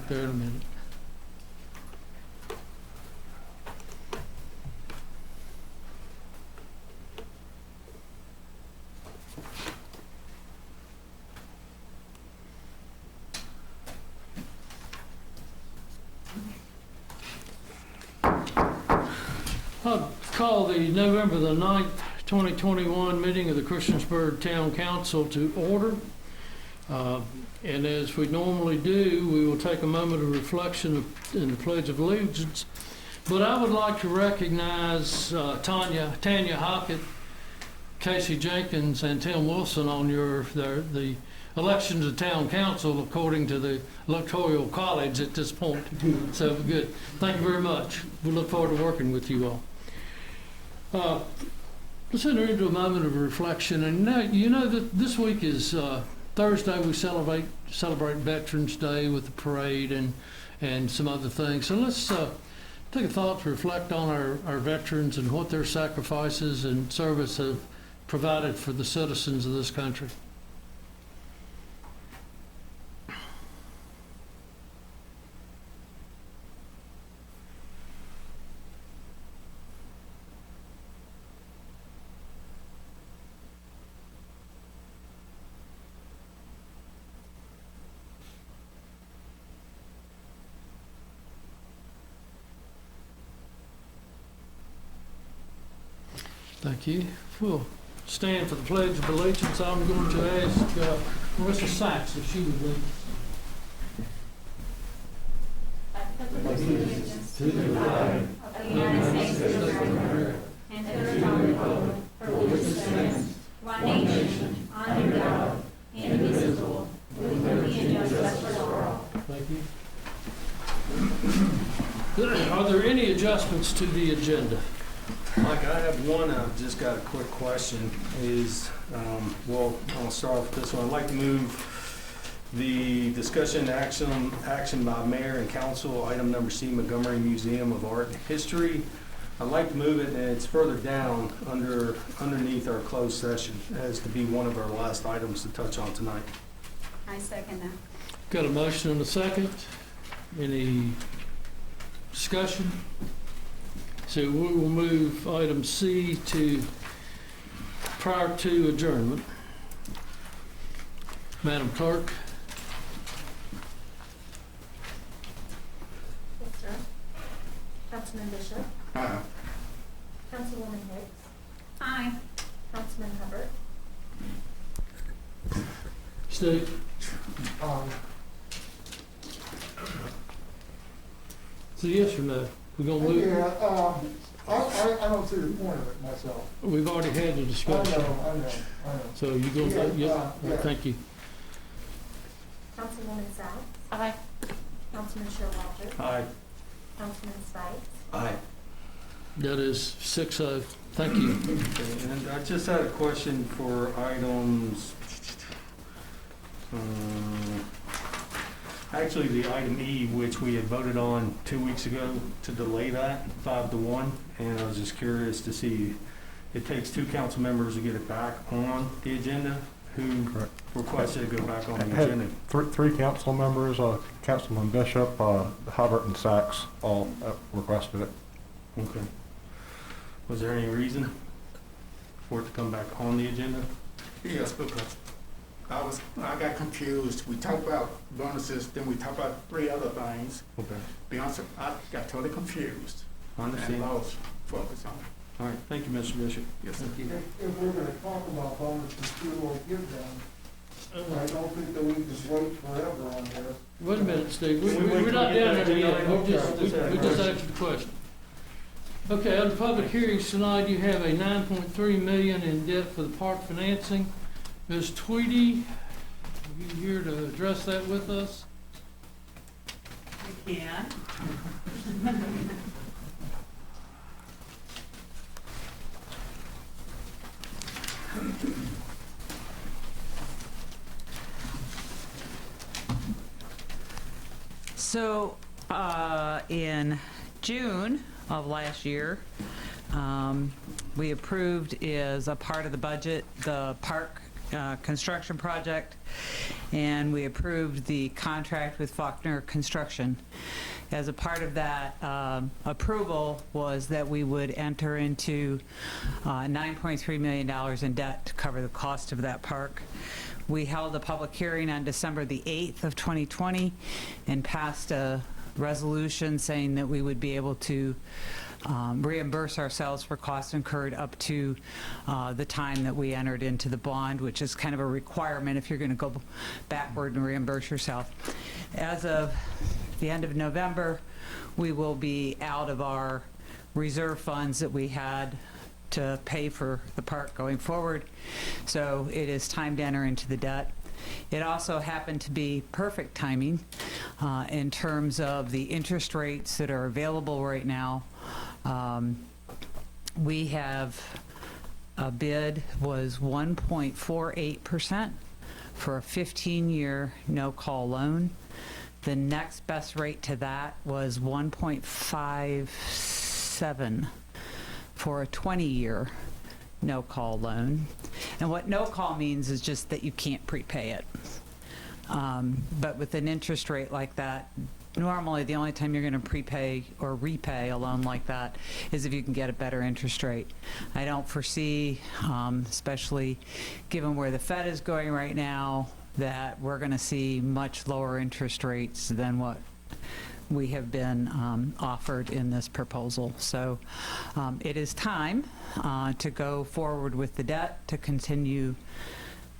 get there in a minute. I'll call the November the 9th, 2021 meeting of the Christiansburg Town Council to order. And as we normally do, we will take a moment of reflection in the Pledge of Allegiance. But I would like to recognize Tanya Hockett, Casey Jenkins, and Tim Wilson on the election to the Town Council according to the Electoral College at this point. So good. Thank you very much. We look forward to working with you all. Let's enter into a moment of reflection. And you know that this week is Thursday. We celebrate Veterans Day with the parade and some other things. So let's take a thought to reflect on our veterans and what their sacrifices and service have provided for the citizens of this country. Thank you. We'll stand for the Pledge of Allegiance. I'm going to ask Marissa Sachs if she would lead. Allegiance to the flag of the United States of America and to the republic for which it stands, one nation, under God, indivisible, with liberty and justice for all. Thank you. Are there any adjustments to the agenda? Mike, I have one. I've just got a quick question. Well, I'll start off with this one. I'd like to move the discussion action by mayor and council, item number C, Montgomery Museum of Art and History. I'd like to move it, and it's further down underneath our closed session, as to be one of our last items to touch on tonight. I second that. Got a motion and a second. Any discussion? So we will move item C to prior to adjournment. Madam Clerk. Yes, sir. Councilman Bishop. Aye. Councilwoman Hicks. Aye. Councilman Hubbard. Steve. So yes or no? We're gonna move. Yeah, I don't see the point of it myself. We've already had the I discussion. know. So you gonna vote yes? Yeah. Thank you. Councilwoman Sachs. Aye. Councilman Showalter. Aye. Councilman Spikes. Aye. That is 6-0. Thank you. Okay, and I just had a question for items, actually the item E, which we had voted on 2 weeks ago to delay that 5-1, and I was just curious to see, it takes 2 council members to get it back on the agenda. Who requested it go back on the agenda? Three council members, Councilman Bishop, Hubbard, and Sachs all requested it. Okay. Was there any reason for it to come back on the agenda? Yes, because I got confused. We talked about bonuses, then we talked about 3 other things. Okay. Be honest, I got totally confused. I understand. And lost focus on it. All right, thank you, Mr. Bishop. Yes, sir. Thank you. If we're gonna talk about bonuses, we will give them. I don't think that we can just wait forever on this. Wait a minute, Steve. We We're not down there yet. We Okay. just answered the question. Okay, under public hearings tonight, you have a $9.3 million in debt for the park financing. Ms. Tweedy, are you here to address that with us? You can. So in June of last year, we approved as a part of the budget the park construction project, and we approved the contract with Faulkner Construction. As a part of that approval was that we would enter into $9.3 million in debt to cover the cost of that park. We held a public hearing on December the 8th of 2020 and passed a resolution saying that we would be able to reimburse ourselves for costs incurred up to the time that we entered into the bond, which is kind of a requirement if you're going to go backward and reimburse yourself. As of the end of November, we will be out of our reserve funds that we had to pay for the park going forward. So it is time to enter into the debt. It also happened to be perfect timing in terms of the interest rates that are available right now. We have a bid was 1.48% for a 15-year no-call loan. The next best rate to that was 1.57 for a 20-year no-call loan. And what no-call means is just that you can't prepay it. But with an interest rate like that, normally the only time you're going to prepay or repay a loan like that is if you can get a better interest rate. I don't foresee, especially given where the Fed is going right now, that we're going to see much lower interest rates than what we have been offered in this proposal. So it is time to go forward with the debt, to continue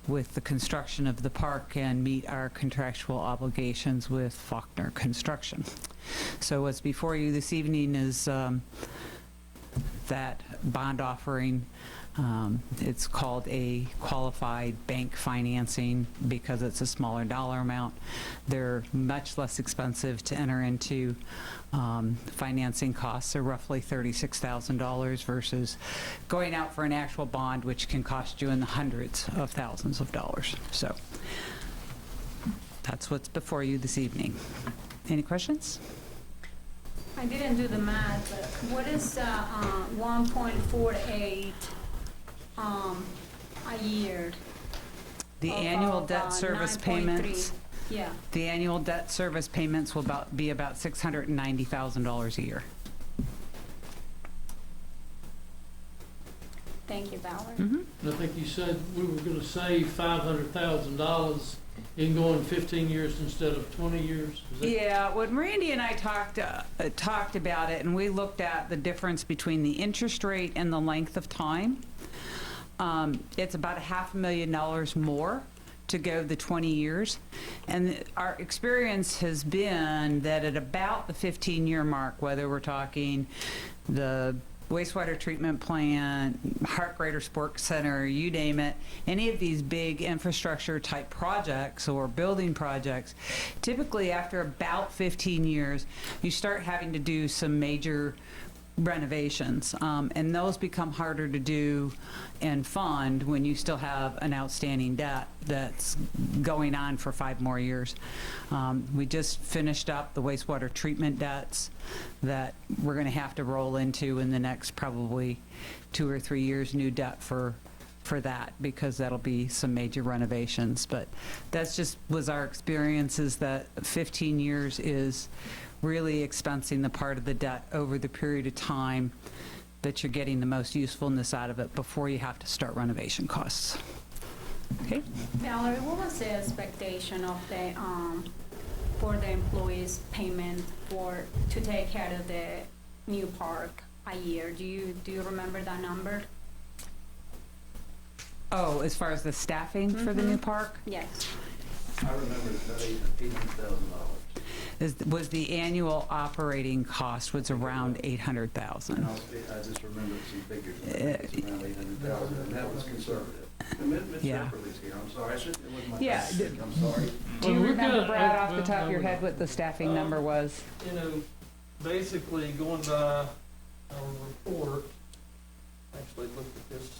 with the construction of the park and meet our contractual obligations with Faulkner Construction. So what's before you this evening is that bond offering. It's called a qualified bank financing because it's a smaller dollar amount. They're much less expensive to enter into. Financing costs are roughly $36,000 versus going out for an actual bond, which can cost you in the hundreds of thousands of dollars. So that's what's before you this evening. Any questions? I didn't do the math, but what is 1.48 a year? The Of- annual of, debt service 9.3. payments, Yeah, the annual debt service payments will be about $690,000 a year. thank you, Valerie. And I think you said we were going to save $500,000 in going 15 years instead of 20 years. Is that- Yeah, when Randy and I talked about it, and we looked at the difference between the interest rate and the length of time, it's about $500,000 more to go the 20 years. And our experience has been that at about the 15-year mark, whether we're talking the wastewater treatment plant, Heart Greater Sports Center, you name it, any of these big infrastructure type projects or building projects, typically after about 15 years, you start having to do some major renovations, and those become harder to do and fund when you still have an outstanding debt that's going on for 5 more years. We just finished up the wastewater treatment debts that we're going to have to roll into in the next probably 2 or 3 years, new debt for that, because that'll be some major renovations. But that's just was our experience, is that 15 years is really expensing the part of the debt over the period of time that you're getting the most usefulness out of it before you have to start renovation costs. Okay? Valerie, what was the expectation of the, for the employees' payment to take care of the new park a year? Do you remember that number? Oh, as far as the staffing for the new park? Yes. I remember it's about $800,000. Was the annual operating cost was around $800,000. And I just remember some figures, it's around $800,000, and that was conservative. Ms. Yeah. Shepherd is here, I'm sorry, it wasn't my Yeah, mistake, I'm sorry. Do you Well, we're remember, good. Brad, off the top of your Well, head what the staffing number was? You know, basically going by our report, actually looked at this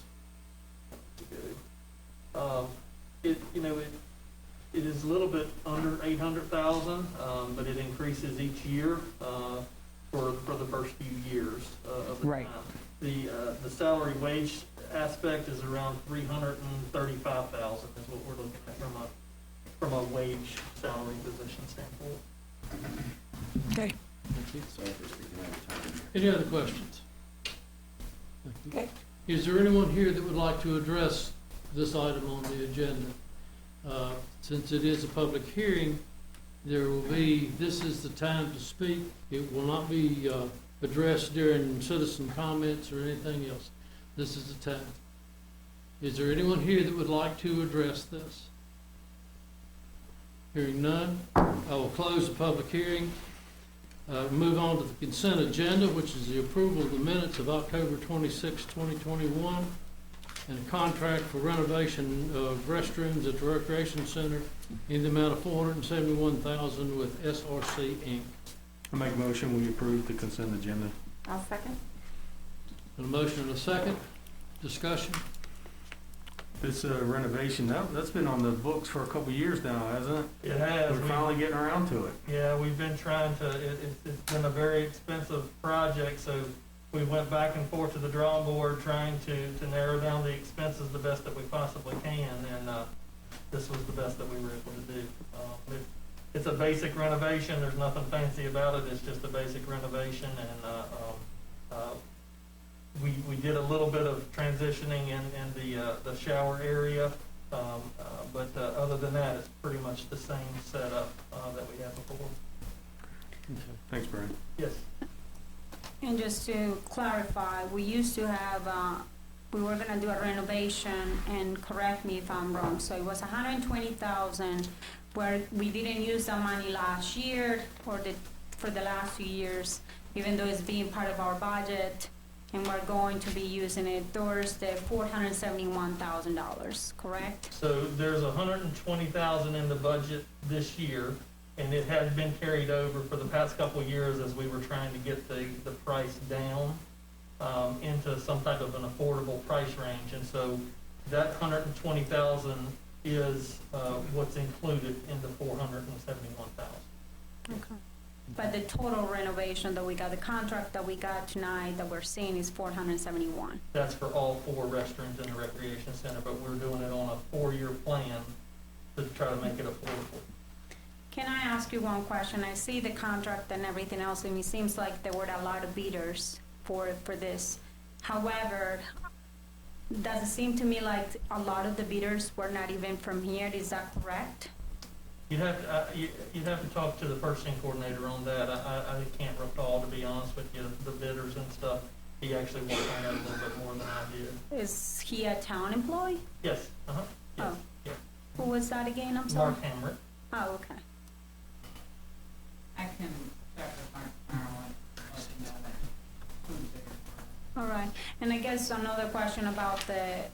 ago. It is a little bit under 800,000, but it increases each year for the first few years of the Right. time. The salary wage aspect is around 335,000 is what we're looking at from a wage salary position standpoint. Okay. Thank you. Sorry for speaking out of time. Any other questions? Thank you. Okay. Is there anyone here that would like to address this item on the agenda? Since it is a public hearing, this is the time to speak. It will not be addressed during citizen comments or anything else. This is the time. Is there anyone here that would like to address this? Hearing none, I will close the public hearing. Move on to the consent agenda, which is the approval of the minutes of October 26, 2021, and a contract for renovation of restrooms at the Recreation Center in the amount of $471,000 with SRC Inc. I make a motion, we approve the consent agenda. I'll second. A motion and a second. Discussion. This renovation, that's been on the books for a couple of years now, hasn't it? It has. We're finally getting around to it. Yeah, we've been trying to, it's been a very expensive project, so we went back and forth to the drawing board trying to narrow down the expenses the best that we possibly can, and this was the best that we were able to do. It's a basic renovation, there's nothing fancy about it, it's just a basic renovation, and we did a little bit of transitioning in the shower area, but other than that, it's pretty much the same setup that we had before. Thanks, Brian. Yes. And just to clarify, we used to have, we were gonna do a renovation, and correct me if I'm wrong, so it was $120,000, where we didn't use the money last year or for the last few years, even though it's being part of our budget, and we're going to be using it towards the $471,000, correct? So there's $120,000 in the budget this year, and it had been carried over for the past couple of years as we were trying to get the price down into some type of an affordable price range. And so that $120,000 is what's included in the $471,000. Okay. But the total renovation that we got, the contract that we got tonight that we're seeing is $471. That's for all 4 restrooms in the recreation center, but we're doing it on a 4-year plan to try to make it affordable. Can I ask you one question? I see the contract and everything else, and it seems like there were a lot of bidders for this. However, does it seem to me like a lot of the bidders were not even from here? Is that correct? You'd have to talk to the purchasing coordinator on that. I can't recall, to be honest with you, the bidders and stuff. He actually worked on that a little bit more than I did. Is he a town employee? Yes, yes, Oh. yeah. Who was that again? I'm sorry. Mark Hamrick. Oh, okay. I can check with Mark tomorrow and let you know that who's there. All right. And I guess another question about the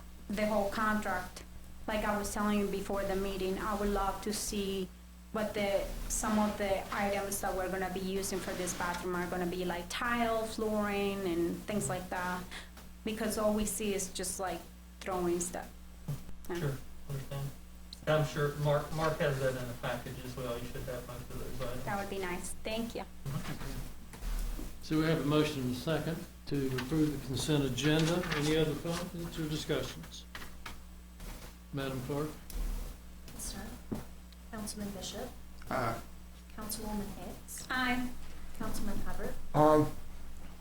whole contract. Like I was telling you before the meeting, I would love to see what some of the items that we're gonna be using for this bathroom are gonna be, like tile, flooring, and things like that. Because all we see is just like throwing stuff. Yeah. Sure, understand. I'm sure Mark has that in the package as well. You should have most of those items. That would be nice. Thank you. So we have a motion and a second to approve the consent agenda. Any other comments or discussions? Madam Clerk? Yes, sir. Councilman Bishop, Aye. Councilwoman Hicks, Aye. Councilman Hubbard, Aye.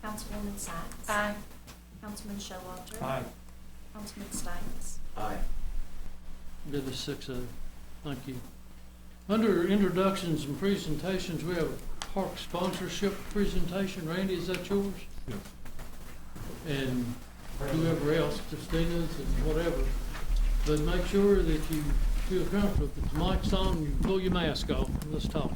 Councilwoman Sacks, Councilman Showalter, Aye. Councilman Stites. Aye. Did the 6-0. Thank you. Under introductions and presentations, we have a park sponsorship presentation. Randy, is that yours? Yes. And whoever else, Christina's and whatever. But make sure that you feel comfortable. If the mic's on, you pull your mask off and let's talk.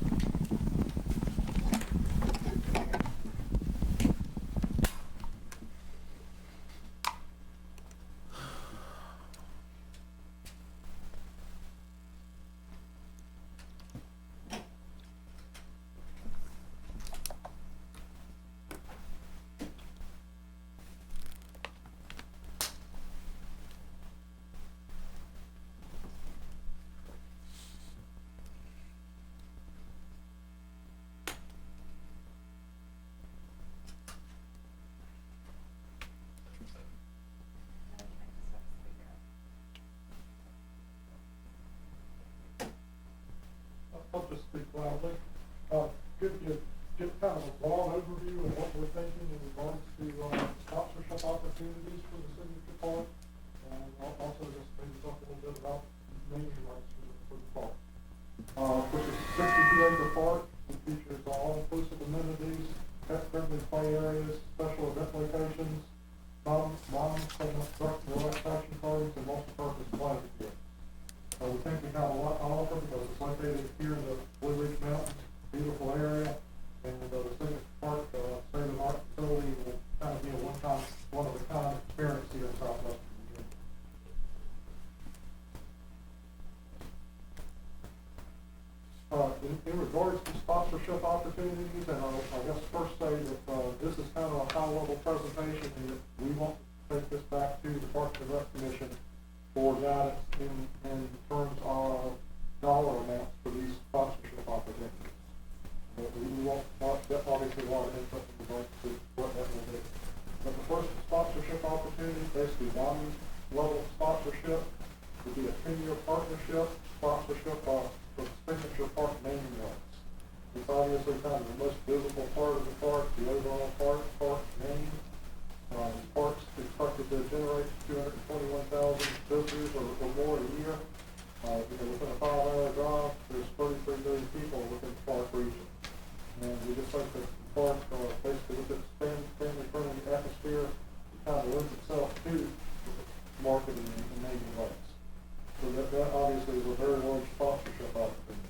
I'll just speak loudly. Could you give kind of a broad overview of what we're thinking in regards to sponsorship opportunities for the signature park? And also just maybe talk a little bit about naming rights for the park. Which is a 62-acre park. It features all-inclusive amenities, pet-friendly play areas, special event locations, non-construction relaxation gardens, and multi-purpose play fields. We think we have a lot to offer because it's located here in the Blue Ridge Mountains, beautiful area, and the signature park, state-of-the-art facility will kind of be a one-of-a-kind experience here in Southwestern Virginia. In regards to sponsorship opportunities, and I guess first say that this is kind of a high-level presentation, and we want to take this back to the Parks and Rec Commission for guidance in terms of dollar amounts for these sponsorship opportunities. But we won't obviously want to input in regards to what that will be. But the first sponsorship opportunity, basically one-level sponsorship, would be a 10-year partnership sponsorship for the signature park naming rights. It's obviously kind of the most visible part of the park, the overall park name. The park's expected to generate 221,000 visitors or more a year. Within a 5-hour drive, there's 33 million people within the park region. And we just think that the park, basically with its family-friendly atmosphere, it kind of lends itself to marketing and naming rights. So that obviously is a very large sponsorship opportunity.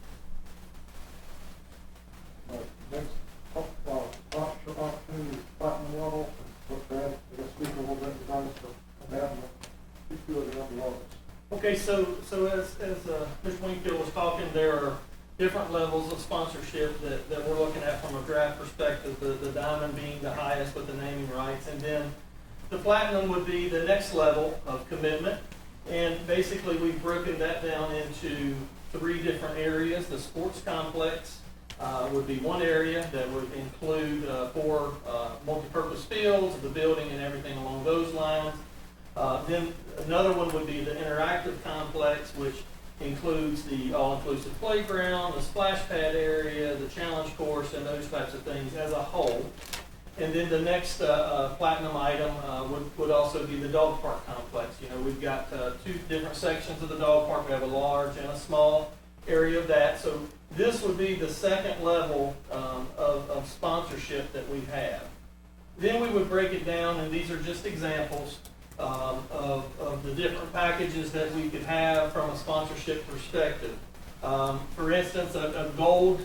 Next, sponsorship opportunity is platinum level. With that, I guess speak a little bit about that and a few of the other levels. Okay, so as Mr. Wingfield was talking, there are different levels of sponsorship that we're looking at from a draft perspective, the diamond being the highest with the naming rights, and then the platinum would be the next level of commitment. And basically we've broken that down into 3 different areas. The sports complex would be one area that would include 4 multi-purpose fields, the building and everything along those lines. Then another one would be the interactive complex, which includes the all-inclusive playground, the splash pad area, the challenge course, and those types of things as a whole. And then the next platinum item would also be the dog park complex. We've got 2 different sections of the dog park. We have a large and a small area of that. So this would be the second level of sponsorship that we have. Then we would break it down, and these are just examples of the different packages that we could have from a sponsorship perspective. For instance, a gold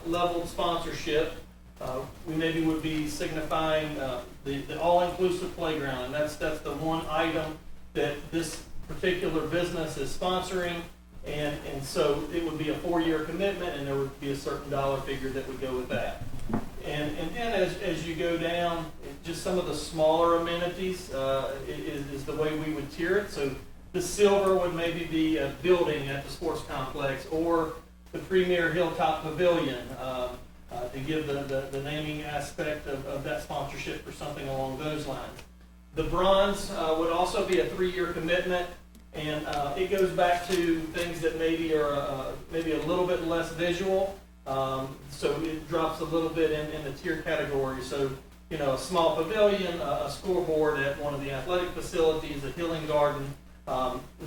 level sponsorship, we maybe would be signifying the all-inclusive playground, and that's the one item that this particular business is sponsoring, and so it would be a 4-year commitment, and there would be a certain dollar figure that would go with that. And then as you go down, just some of the smaller amenities is the way we would tier it. So the silver would maybe be a building at the sports complex, or the premier Hilltop Pavilion, to give the naming aspect of that sponsorship for something along those lines. The bronze would also be a 3-year commitment, and it goes back to things that maybe are maybe a little bit less visual. So it drops a little bit in the tier category. So, a small pavilion, a scoreboard at one of the athletic facilities, a healing garden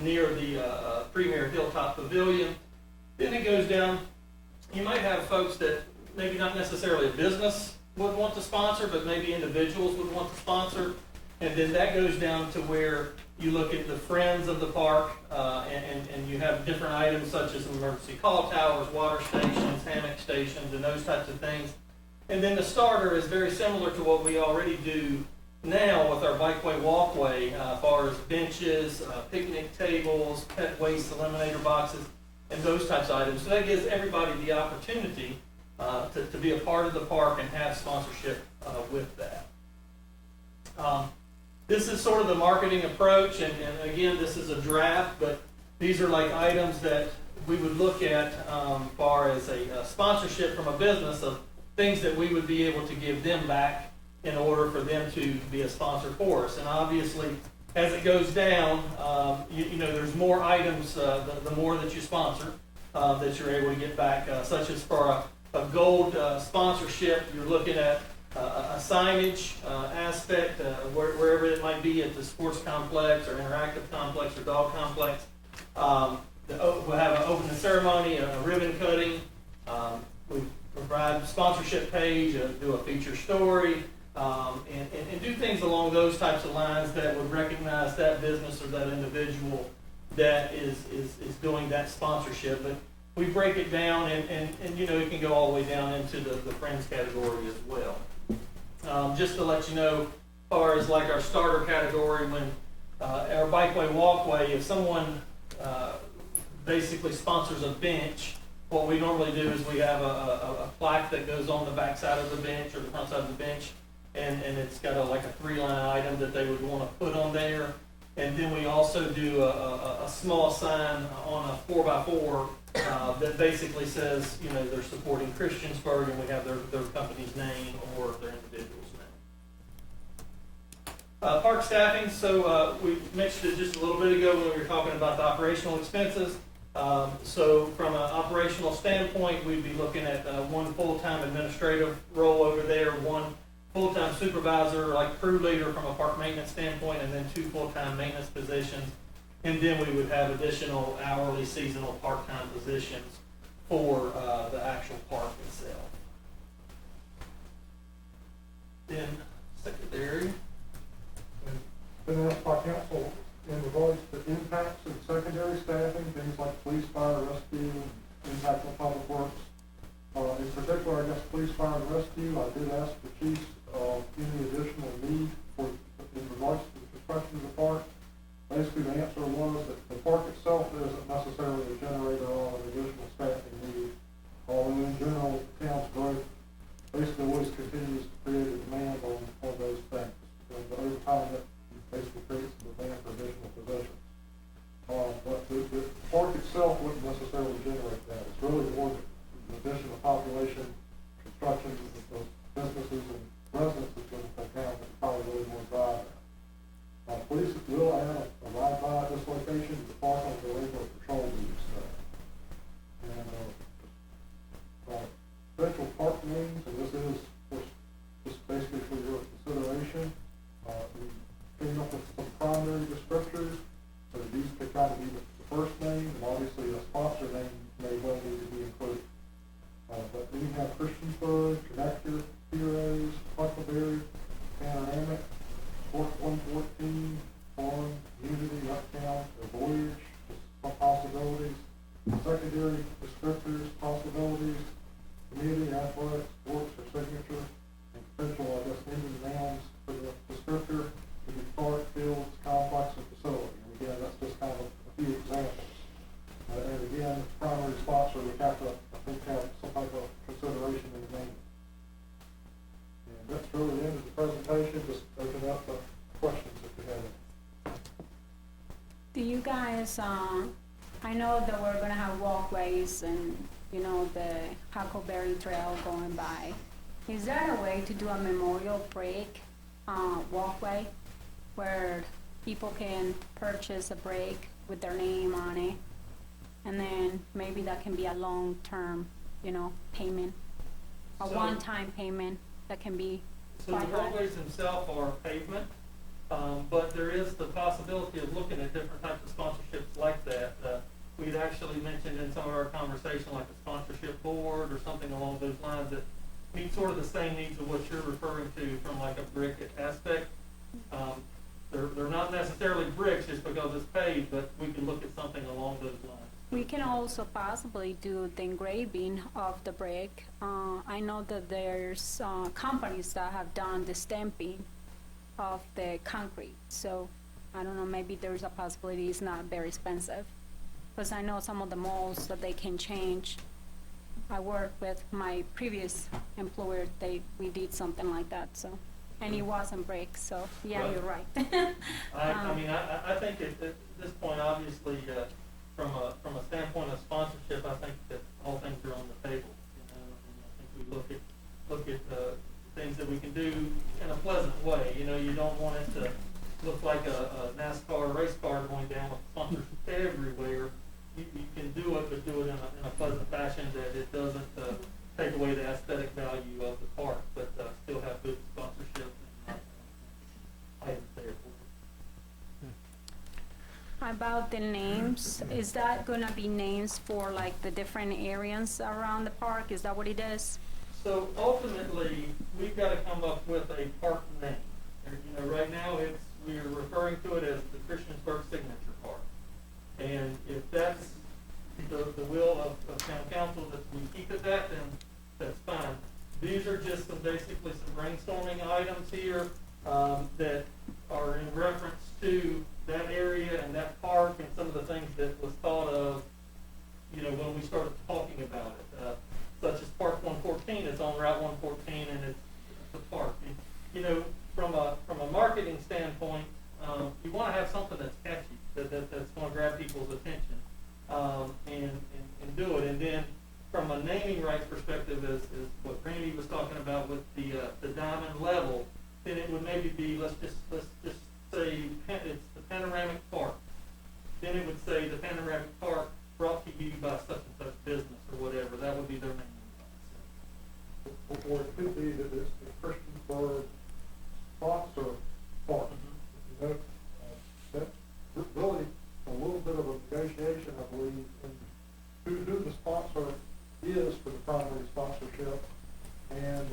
near the premier Hilltop Pavilion. Then it goes down, you might have folks that maybe not necessarily a business would want to sponsor, but maybe individuals would want to sponsor. And then that goes down to where you look at the friends of the park, and you have different items such as emergency call towers, water stations, hammock stations, and those types of things. And then the starter is very similar to what we already do now with our bikeway walkway, as far as benches, picnic tables, pet waste eliminator boxes, and those types of items. So that gives everybody the opportunity to be a part of the park and have sponsorship with that. This is sort of the marketing approach, and again, this is a draft, but these are like items that we would look at far as a sponsorship from a business of things that we would be able to give them back in order for them to be a sponsor for us. And obviously, as it goes down, there's more items the more that you sponsor. that you're able to get back, such as for a gold sponsorship, you're looking at a signage aspect, wherever it might be at the sports complex or interactive complex or dog complex. We'll have an opening ceremony, a ribbon cutting. We provide a sponsorship page, do a feature story, and do things along those types of lines that would recognize that business or that individual that is doing that sponsorship. But we break it down, and you know, it can go all the way down into the friends category as well. Just to let you know, as far as like our starter category, when our bikeway walkway, if someone basically sponsors a bench, what we normally do is we have a plaque that goes on the back side of the bench or the front side of the bench, and it's got like a 3-line item that they would want to put on there. And then we also do a small sign on a 4x4 that basically says, you know, they're supporting Christiansburg, and we have their company's name or their individual's name. Park staffing, so we mentioned it just a little bit ago when we were talking about the operational expenses. So from an operational standpoint, we'd be looking at one full-time administrative role over there, one full-time supervisor, like crew leader from a park maintenance standpoint, and then 2 full-time maintenance positions. And then we would have additional hourly, seasonal, part-time positions for the actual park itself. Then secondary. Been asked by council in regards to impacts of secondary staffing, things like police, fire, rescue, impact on public works. In particular, I guess police, fire, and rescue, I did ask the chiefs any additional need in regards to the construction of the park. Basically, the answer was that the park itself isn't necessarily a generator of an additional staffing need, although in general, the town's growth basically always continues to create a demand on those things. But over time, that basically creates a demand for additional positions. But the park itself wouldn't necessarily generate that. It's really more the addition of population, construction, the businesses and residents that's going to take down that's probably really more driving. Police will add a ride-by at this location to the park on the regular patrol duty stuff. And central park names, and this is just basically for your consideration. We came up with some primary descriptors, so these could kind of be the first name, and obviously a sponsor name may well need to be included. But then you have Christiansburg, Connector, Heroes, Huckleberry, Panoramic, Sport 114, Farm, Unity, Uptown, or Voyage, just some possibilities. Secondary descriptors, possibilities, community, athletics, sports, or signature, and potential, I guess, ending nouns for the descriptor to be park, fields, complex, and facility. And again, that's just kind of a few examples. And again, primary sponsor, we have to, I think, have some type of consideration in the name. And that's really the end of the presentation. Just open up the questions if you have any. Do you guys, I know that we're gonna have walkways and, you know, the Huckleberry Trail going by. Is there a way to do a memorial break walkway where people can purchase a break with their name on it? And then maybe that can be a long-term, you know, payment, a So- one-time payment that can be So the walkways themselves are pavement, but there is the possibility of looking at different types of sponsorships like that. We'd actually mentioned in some of our conversation like a sponsorship board or something along those lines that meet sort of the same needs of what you're referring to from like a brick aspect. They're not necessarily bricks just because it's paved, but we can look at something along those lines. We can also possibly do the engraving of the brick. I know that there's companies that have done the stamping of the concrete. So I don't know, maybe there's a possibility it's not very expensive. Because I know some of the molds that they can change. I worked with my previous employer, we did something like that, so. And it wasn't brick, so yeah, Right. you're right. I think at this point, obviously, from a standpoint of sponsorship, I think that all things are on the table. You know, and I think we look at things that we can do in a pleasant way. You know, you don't want it to look like a NASCAR race car going down with sponsors everywhere. you can do it, but do it in a pleasant fashion that it doesn't take away the aesthetic value of the park, but still have good sponsorship and items there for it. About the names, is that gonna be names for like the different areas around the park? Is that what it is? So ultimately, we've got to come up with a park name. You know, right now we're referring to it as the Christiansburg Signature Park. And if that's the will of town council that we keep it that, then that's fine. These are just basically some brainstorming items here that are in reference to that area and that park and some of the things that was thought of, you know, when we started talking about it. Such as Park 114 is on Route 114 and it's a park. And, you know, from a marketing standpoint, you want to have something that's catchy, that's going to grab people's attention, and do it. And then from a naming rights perspective, is what Randy was talking about with the diamond level, then it would maybe be, let's just say it's the Panoramic Park. Then it would say the Panoramic Park brought to you by such and such business or whatever. That would be their name. Or it could be that it's the Christiansburg sponsor park. You know, that's really a little bit of a negotiation, I believe, in who the sponsor is for the primary sponsorship, and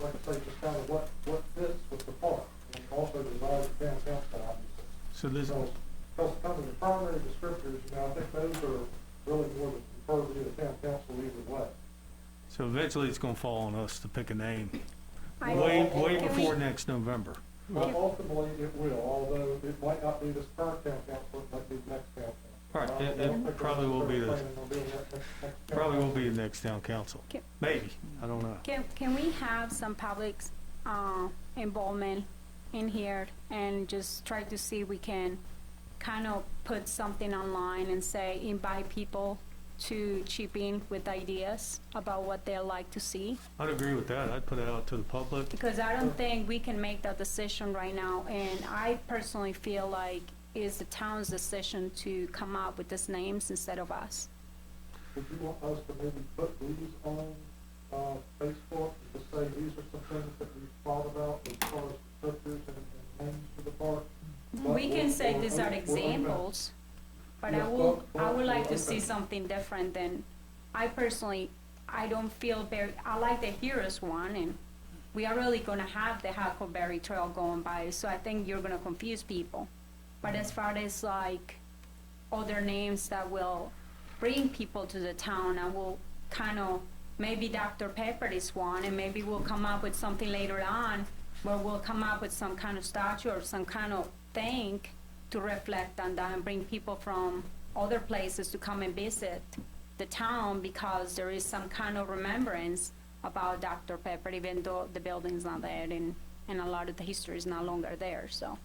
like I say, just kind of what fits with the park, and also the desire of the town council, obviously. So this, Because some of the primary descriptors, you know, I think those are really more the purview of the town council either way. so eventually it's gonna fall on us to pick a name, I- way Can before we- next November. Well, ultimately, it will, although it might not be this current town council, it might be the next town council. Right, I don't it think probably will be they're the, planning on doing that next town probably will council. be the next town council. Can- Maybe, I don't know. Can we have some public involvement in here and just try to see if we can kind of put something online and say, invite people to chip in with ideas about what they'd like to see? I'd agree with that. I'd put it out to the public. Because I don't think we can make that decision right now, and I personally feel like it's the town's decision to come up with these names instead of us. Would you want us to maybe put these on Facebook to say these are some things that we've thought about as far as descriptors and names for the park? We can say these are examples, but I would like to see something different than, I personally, I don't feel very, I like the Heroes one, and we are really gonna have the Huckleberry Trail going by, so I think you're gonna confuse people. But as far as like other names that will bring people to the town, I will kind of, maybe Dr. Pepper is one, and maybe we'll come up with something later on where we'll come up with some kind of statue or some kind of thing to reflect on that and bring people from other places to come and visit the town, because there is some kind of remembrance about Dr. Pepper, even though the building's not there and a lot of the history is no longer there, so.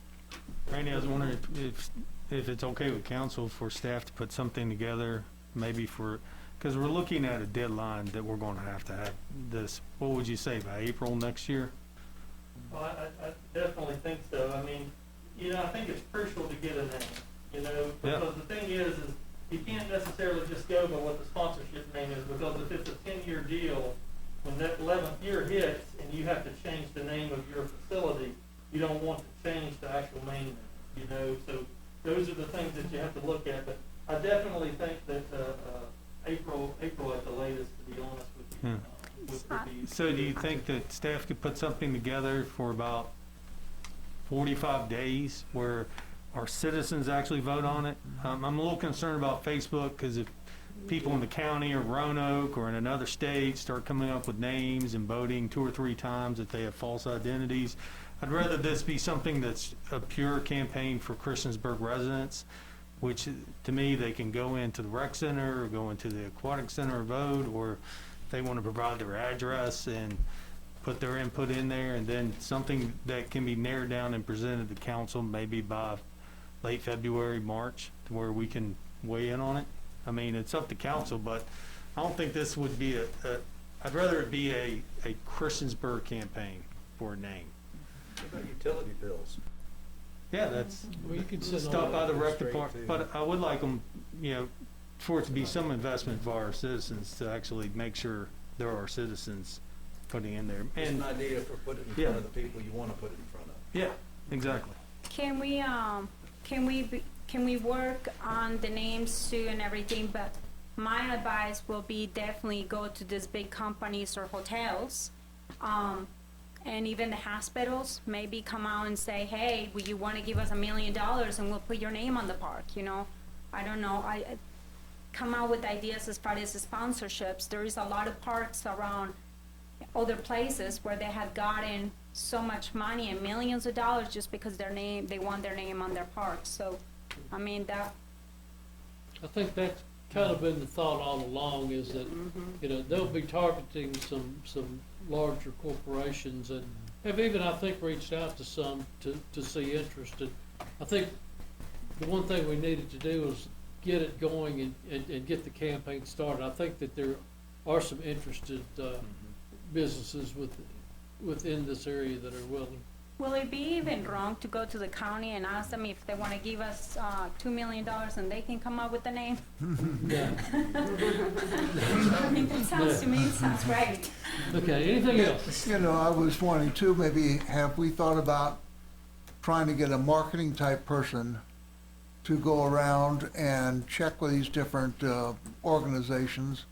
Randy, I was wondering if it's okay with council for staff to put something together, maybe for, because we're looking at a deadline that we're going to have this, what would you say, by April next year? Well, I definitely think so. I mean, you know, I think it's crucial to get a name, you know, because the thing is you can't necessarily just go by what the sponsorship name is, because if it's a 10-year deal, when that 11th year hits and you have to change the name of your facility, you don't want to change the actual name, you know, so those are the things that you have to look at. But I definitely think that April at the latest, to be honest with you, would be. So do you think that staff could put something together for about 45 days where our citizens actually vote on it? I'm a little concerned about Facebook, because if people in the county or Roanoke or in another state start coming up with names and voting 2 or 3 times if they have false identities, I'd rather this be something that's a pure campaign for Christiansburg residents, which to me, they can go into the rec center or go into the aquatic center or vote, or if they want to provide their address and put their input in there, and then something that can be narrowed down and presented to council maybe by late February, March, to where we can weigh in on it. I mean, it's up to council, but I don't think this would be I'd rather it be a Christiansburg campaign for a name. What about utility bills? Yeah, that's We could sit stuff on out of the rec Straight department, to- but I would like them, you know, for it to be some investment for our citizens to actually make sure there are citizens putting in there. It's an And, idea for putting it in Yeah. front of the people you want to put it in front of. yeah, exactly. Can we work on the names too and everything, but my advice will be definitely go to these big companies or hotels, and even the hospitals, maybe come out and say, hey, will you want to give us $1 million and we'll put your name on the park, you know? I don't know, I come out with ideas as far as the sponsorships. There is a lot of parks around other places where they have gotten so much money and millions of dollars just because they want their name on their parks. So, I mean, that, I think that's kind of been the thought all along, is that, you know, they'll be targeting some larger corporations, and have even, I think, reached out to some to see interest. And I think the one thing we needed to do was get it going and get the campaign started. I think that there are some interested businesses within this area that are willing. will it be even wrong to go to the county and ask them if they want to give us $2 million and they can come up with the name? Yeah. I mean, it sounds to me, it sounds right. Okay, anything else? You know, I was wanting to, maybe have we thought about trying to get a marketing type person to go around and check with these different organizations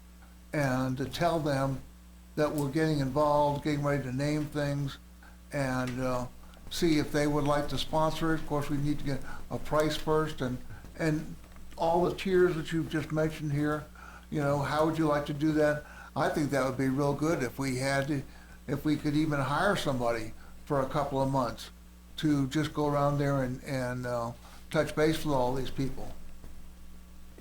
and to tell them that we're getting involved, getting ready to name things, and see if they would like to sponsor it. Of course, we need to get a price first, and all the tiers that you've just mentioned here, you know, how would you like to do that? I think that would be real good if we could even hire somebody for a couple of months to just go around there and touch base with all these people.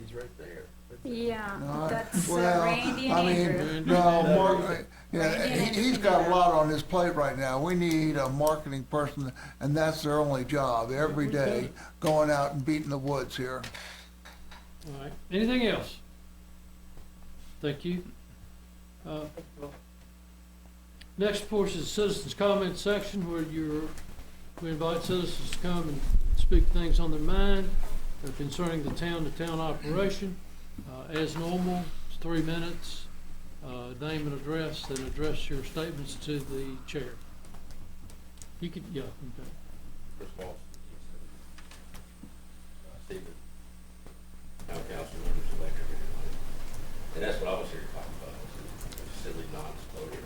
He's right there. Yeah, No, that's well, Randy and I Andrew. mean, no, Randy yeah, and he's Andrew got a can lot on his plate right now. We need a marketing person, and that's their only job, every day, going out and beating the woods here. All right, anything else? Thank you. Next portion is citizens' comment section, where we invite citizens to come and speak things on their mind concerning the town-to-town operation. As normal, it's 3 minutes, name and address, then address your statements to the chair. You can, yeah, okay. First of all, Stephen, town council members elected here tonight. And that's what I was here to talk about, was silly non-disclosure.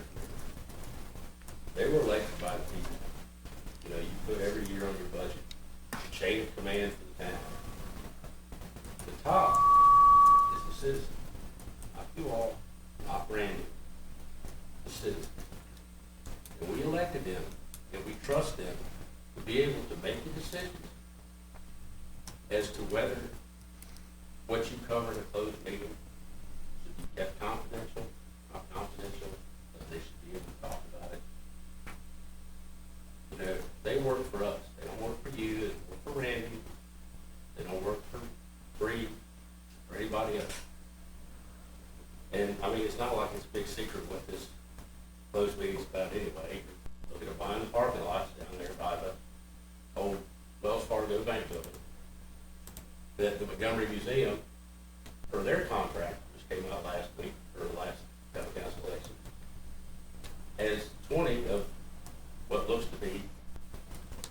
They were elected by the people. You know, you put every year on your budget, chain of command for the town. The top is the citizen, not you all, not Randy, the citizen. And we elected them, and we trust them to be able to make the decisions as to whether what you cover in a closed meeting should be kept confidential, not confidential, that they should be able to talk about it. You know, they work for us. They don't work for you. They don't work for Randy. They don't work for Bree or anybody else. And, I mean, it's not like it's a big secret what this closed meeting's about anyway. Look at it behind the parking lots down there by the old Wells Fargo Bank building. The Montgomery Museum, for their contract, which came out last week, or the last town council election, has 20 of what looks to be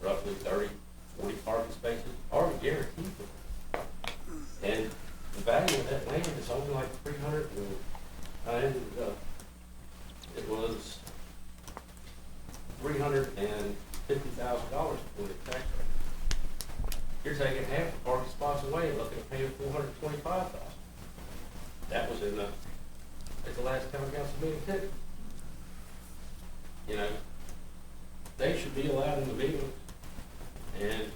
roughly 30, 40 parking spaces already guaranteed. And the value of that land is only like it was $350,000 for the tax rate. You're taking half the parking spots away and looking at paying $425,000. That was at the last town council meeting too. You know, they should be allowed in the meetings, and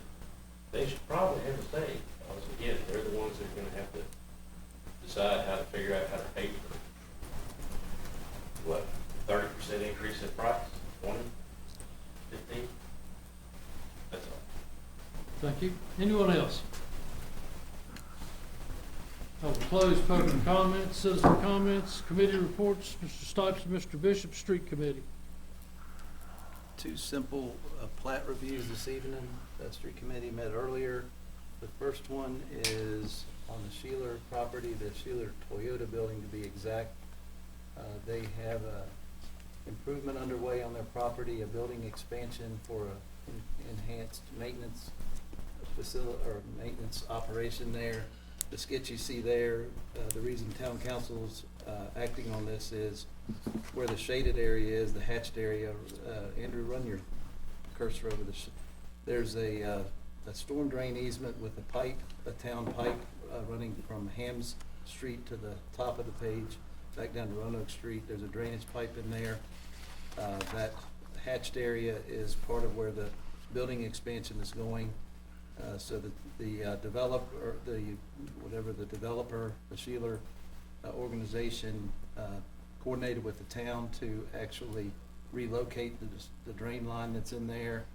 they should probably have a say, because again, they're the ones that are gonna have to decide how to figure out how to pay for, what, 30% increase in price, 20, 15? That's all. Thank you. Anyone else? I will close public comments, citizen comments, committee reports. Mr. Stipes and Mr. Bishop, Street Committee. Two simple plat reviews this evening. That street committee met earlier. The first one is on the Sheeler property, the Sheeler Toyota building to be exact. They have a improvement underway on their property, a building expansion for a enhanced maintenance facility, or maintenance operation there. The sketch you see there, the reason town council's acting on this is where the shaded area is, the hatched area. Andrew, run your cursor over there's a storm drain easement with a pipe, a town pipe, running from Hams Street to the top of the page, back down to Roanoke Street. There's a drainage pipe in there. That hatched area is part of where the building expansion is going. So that the developer, the developer, the Sheeler organization, coordinated with the town to actually relocate the drain line that's in there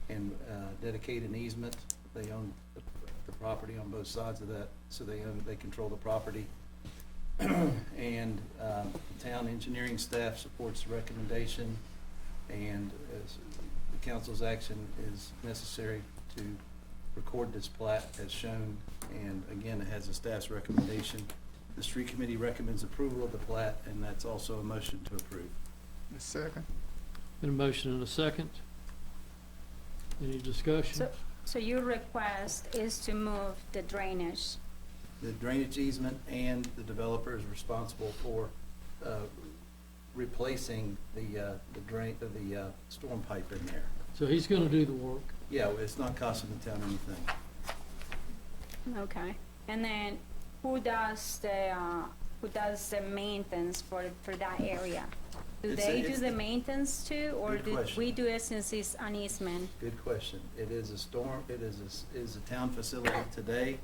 and dedicate an easement. They own the property on both sides of that, so they control the property. And town engineering staff supports the recommendation, and as the council's action is necessary to record this plat as shown, and again, it has a staff's recommendation. The street committee recommends approval of the plat, and that's also a motion to approve. A second. Been a motion and a second. Any discussion? So your request is to move the drainage? The drainage easement, and the developer is responsible for replacing the storm pipe in there. So he's gonna do the work. Yeah, it's not costing the town anything. Okay. And then who does the maintenance for that area? Do they do the maintenance too, or Good do question. we do it since it's an easement? Good question. It is a town facility today,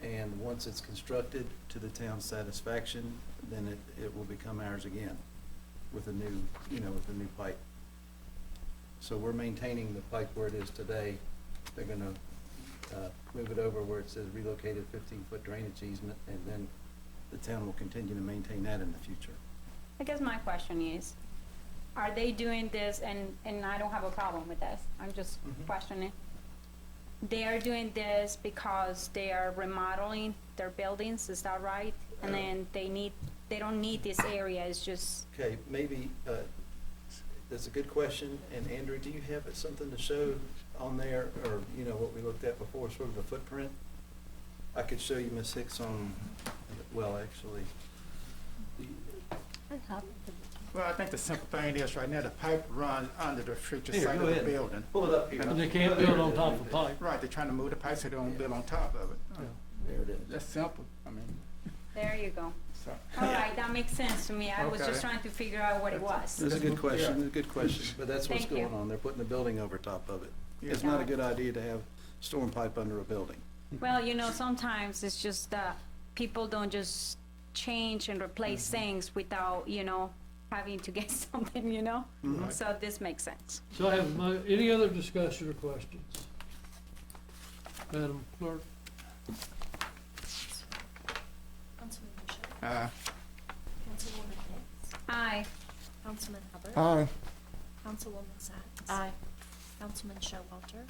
and once it's constructed to the town's satisfaction, then it will become ours again with a new pipe. So we're maintaining the pipe where it is today. They're gonna move it over where it says relocated 15-foot drainage easement, and then the town will continue to maintain that in the future. I guess my question is, are they doing this, and I don't have a problem with this, I'm just questioning. They are doing this because they are remodeling their buildings, is that right? And then they don't need this area, it's just, Okay, maybe, that's a good question, and Andrew, do you have something to show on there, or, what we looked at before, sort of the footprint? I could show you, Ms. Hicks, on, well, actually, Well, I think the simple thing is, right now, the pipe runs under the future Here, site go of the ahead. building. Pull it up here. And they can't build on top of pipe. Right, they're trying to move the pipe so they don't build on top of it. There it is. That's simple, I mean, there you go. so. All right, that makes sense to me, I was Okay. just trying to figure out what it was. That's a good question, that's a good question, but that's what's Thank you. going on. They're putting a building over top of it. Yeah. It's not a good idea to have storm pipe under a building. Well, sometimes it's just that people don't just change and replace things without, having to get something, So this makes sense. So I have any other discussion or questions? Madam Clerk? Councilman Bishop, Councilwoman Hicks, Aye. Councilman Hubbard, Aye. Councilwoman Sacks. Councilman Showalter,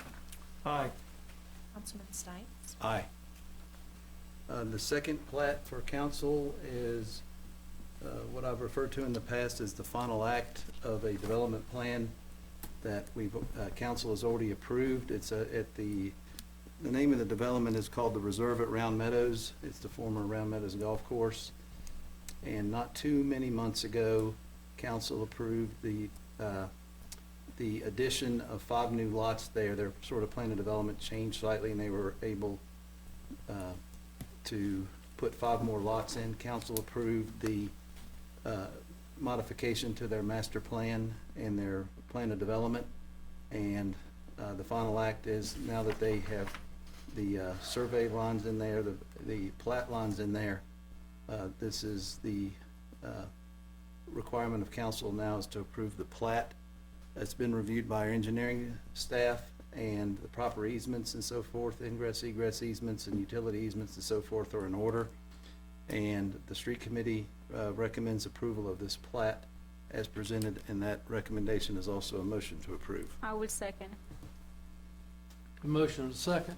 Aye. Councilman Stites. Aye. The second plat for council is what I've referred to in the past as the final act of a development plan that council has already approved. It's the name of the development is called the Reserve at Round Meadows. It's the former Round Meadows Golf Course. And not too many months ago, council approved the addition of 5 new lots there. Their sort of plan of development changed slightly, and they were able to put 5 more lots in. Council approved the modification to their master plan and their plan of development. And the final act is, now that they have the survey lines in there, the plat lines in there, this is the requirement of council now is to approve the plat. It's been reviewed by our engineering staff, and the proper easements and so forth, ingress, egress easements and utility easements and so forth are in order. And the street committee recommends approval of this plat as presented, and that recommendation is also a motion to approve. I will second. A motion and a second.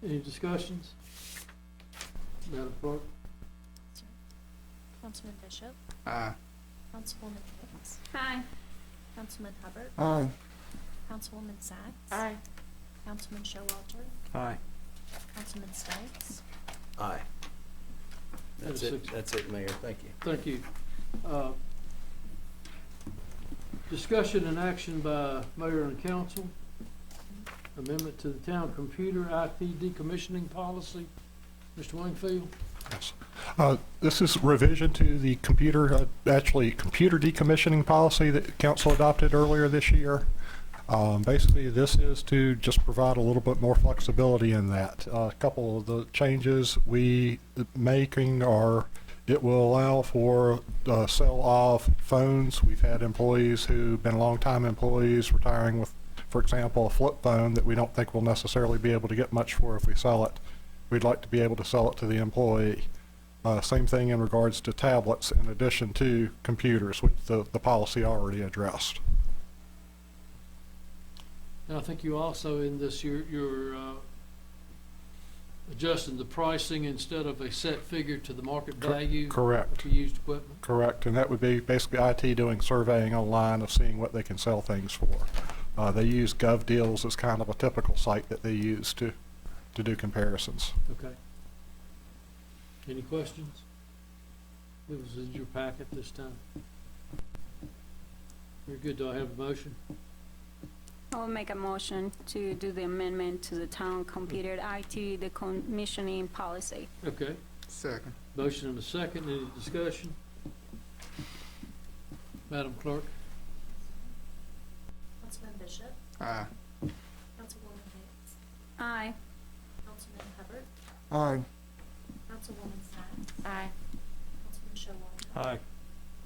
Any discussions? Madam Clerk? Councilman Bishop, Aye. Councilwoman Hicks, Aye. Councilman Hubbard, Aye. Councilwoman Sacks. Councilman Showalter, Aye. Councilman Stites. Aye. That's Six. it, that's it, Mayor, thank you. Thank you. Discussion and action by mayor and council. Amendment to the town computer IT decommissioning policy. Mr. Wingfield? Yes. This is revision to the computer decommissioning policy that council adopted earlier this year. Basically, this is to just provide a little bit more flexibility in that. A couple of the changes we making are it will allow for sale of phones. We've had employees who've been longtime employees retiring with, for example, a flip phone that we don't think we'll necessarily be able to get much for if we sell it. We'd like to be able to sell it to the employee. Same thing in regards to tablets in addition to computers, which the policy already addressed. And I think you also in this, you're adjusting the pricing instead of a set figure to the market value. Correct. For used equipment. Correct, and that would be basically IT doing surveying online of seeing what they can sell things for. They use GovDeals as kind of a typical site that they use to do comparisons. Okay. Any questions? It was in your packet this time. Very good. Do I have a motion? I'll make a motion to do the amendment to the town computer IT decommissioning policy. Okay. Second. Motion and a second. Any discussion? Madam Clerk? Councilman Bishop, Aye. Councilwoman Hicks, Aye. Councilman Hubbard, Aye. Councilwoman Sacks, Aye. Councilman Showalter, Aye.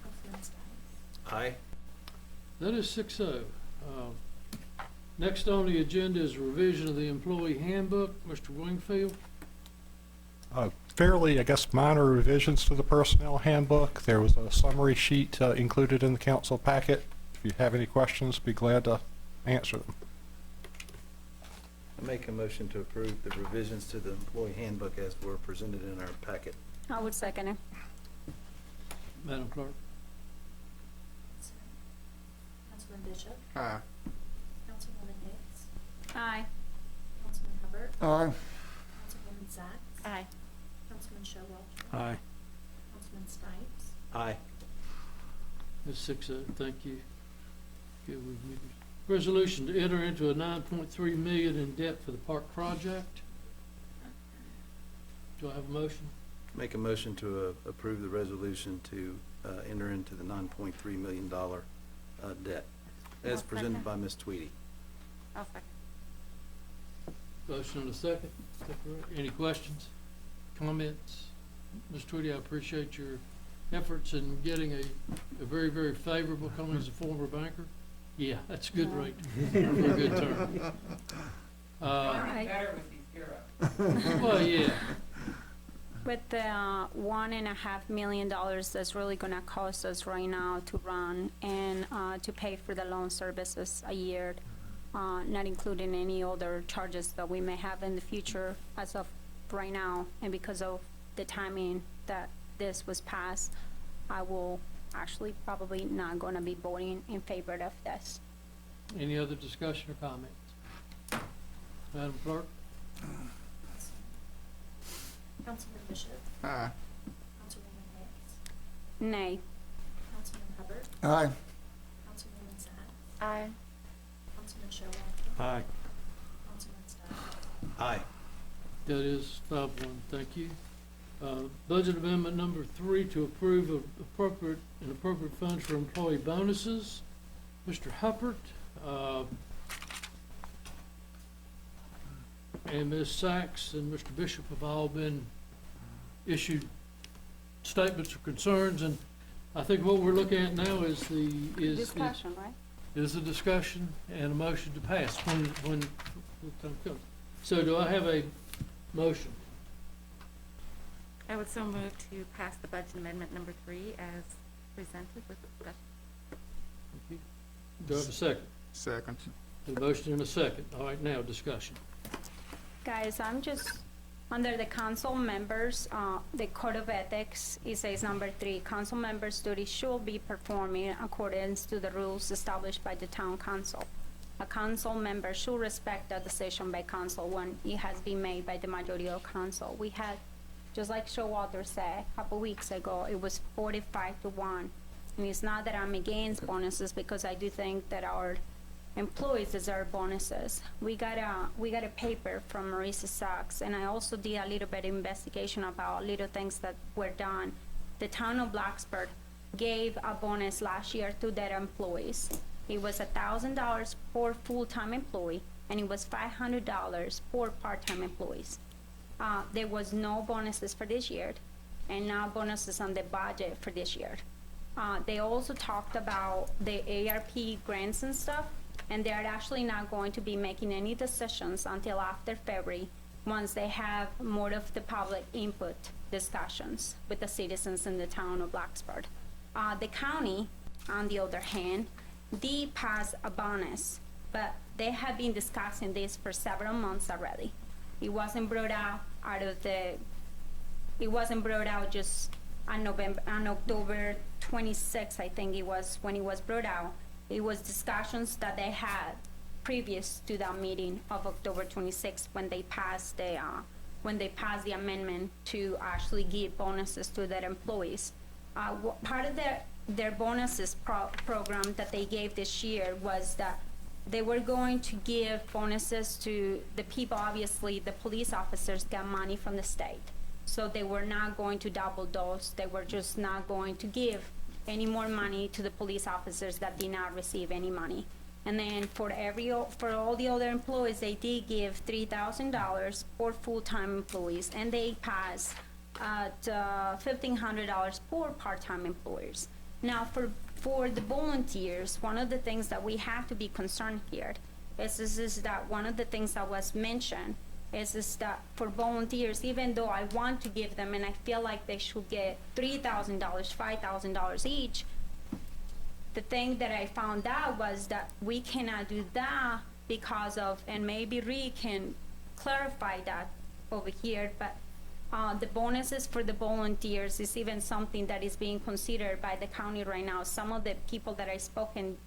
Councilman Stites. Aye. That is 6-0. Next on the agenda is revision of the employee handbook. Mr. Wingfield? Fairly, I guess, minor revisions to the personnel handbook. There was a summary sheet included in the council packet. If you have any questions, be glad to answer them. I make a motion to approve the revisions to the employee handbook as were presented in our packet. I would second it. Madam Clerk? Councilman Bishop, Aye. Councilwoman Hicks, Aye. Councilman Hubbard, Aye. Councilwoman Sacks. Aye. Councilman Showalter, Aye. Councilman Stites. Aye. That's 6-0. Thank you. Good with you. Resolution to enter into a $9.3 million in debt for the park project. Do I have a motion? Make a motion to approve the resolution to enter into the $9.3 million debt as I'll presented second. by Ms. Tweedy. I'll second. Motion and a second. Is that correct? Any questions, comments? Ms. Tweedy, I appreciate your efforts in getting a very, very favorable, coming as a former banker. Yeah, that's a good rate for a good term. Better with these heroes. Well, yeah. With the $1.5 million that's really gonna cost us right now to run and to pay for the loan services a year, not including any other charges that we may have in the future as of right now, and because of the timing that this was passed, I will actually probably not gonna be voting in favor of this. Any other discussion or comments? Madam Clerk? Councilman Bishop, Aye. Councilwoman Hicks, Nay. Councilman Hubbard, Aye. Councilwoman Sacks, Aye. Councilman Showalter, Aye. Councilman Stites. Aye. That is 5-1. Thank you. Budget amendment number 3 to approve appropriate funds for employee bonuses. Mr. Huppert, and Ms. Sacks and Mr. Bishop have all been issued statements of concerns, and I think what we're looking at now is Discussion, right? is a discussion and a motion to pass when the time comes. So do I have a motion? I would so move to pass the budget amendment number 3 as presented with discussion. Thank you. Do I have a second? Second. A motion and a second. All right, now discussion. Guys, I'm just Under the council members, the Code of Ethics, it says number 3, council members' duties should be performed in accordance to the rules established by the town council. A council member should respect the decision by council when it has been made by the majority of council. We had, just like Showalter said a couple weeks ago, it was 45-1. And it's not that I'm against bonuses, because I do think that our employees deserve bonuses. We got a paper from Marisa Sachs, and I also did a little bit of investigation about little things that were done. The town of Blacksburg gave a bonus last year to their employees. It was $1,000 for full-time employee, and it was $500 for part-time employees. There was no bonuses for this year, and now bonuses on the budget for this year. They also talked about the Aarp grants and stuff, and they're actually not going to be making any decisions until after February, once they have more of the public input discussions with the citizens in the town of Blacksburg. The county, on the other hand, did pass a bonus, but they have been discussing this for several months already. It wasn't brought out just on October 26th, I think it was when it was brought out. It was discussions that they had previous to that meeting of October 26th when they passed the amendment to actually give bonuses to their employees. Part of their bonuses program that they gave this year was that they were going to give bonuses to the people. Obviously, the police officers got money from the state, so they were not going to double those. They were just not going to give any more money to the police officers that did not receive any money. And then for all the other employees, they did give $3,000 for full-time employees, and they passed at $1,500 for part-time employers. Now, for the volunteers, one of the things that we have to be concerned here is that one of the things that was mentioned is that for volunteers, even though I want to give them, and I feel like they should get $3,000, $5,000 each, the thing that I found out was that we cannot do that because of, and maybe Rick can clarify that over here, but the bonuses for the volunteers is even something that is being considered by the county right now. Some of the people that I spoken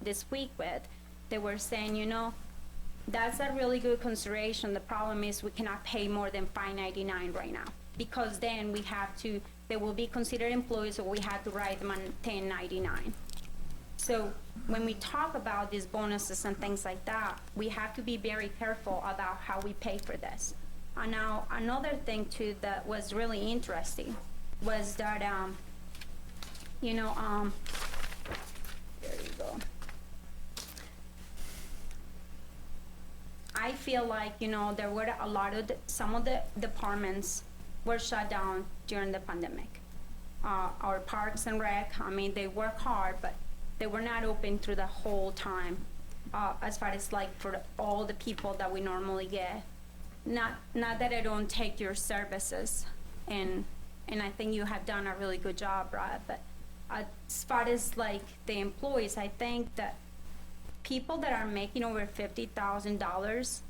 this week with, they were saying, that's a really good consideration. The problem is we cannot pay more than $5.99 right now, because then they will be considered employees, or we have to write them on 1099. So when we talk about these bonuses and things like that, we have to be very careful about how we pay for this. And now, another thing too that was really interesting was that, there you go. I feel like, there were some of the departments were shut down during the pandemic. Our parks and rec, they work hard, but they were not open through the whole time, as far as like for all the people that we normally get. Not that I don't take your services, and I think you have done a really good job, Brad, but as far as like the employees, I think that people that are making over $50,000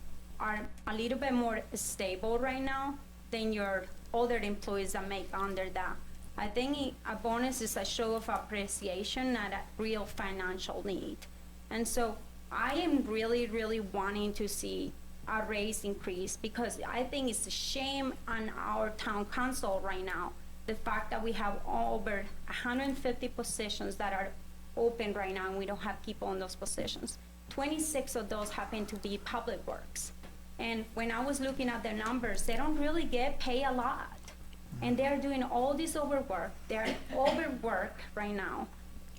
are a little bit more stable right now than your other employees that make under that. I think a bonus is a show of appreciation, not a real financial need. And so I am really, really wanting to see a raise increase, because I think it's a shame on our town council right now, the fact that we have over 150 positions that are open right now, and we don't have people in those positions. 26 of those happen to be public works. And when I was looking at their numbers, they don't really get paid a lot. And they're doing all this overwork. They're overworked right now.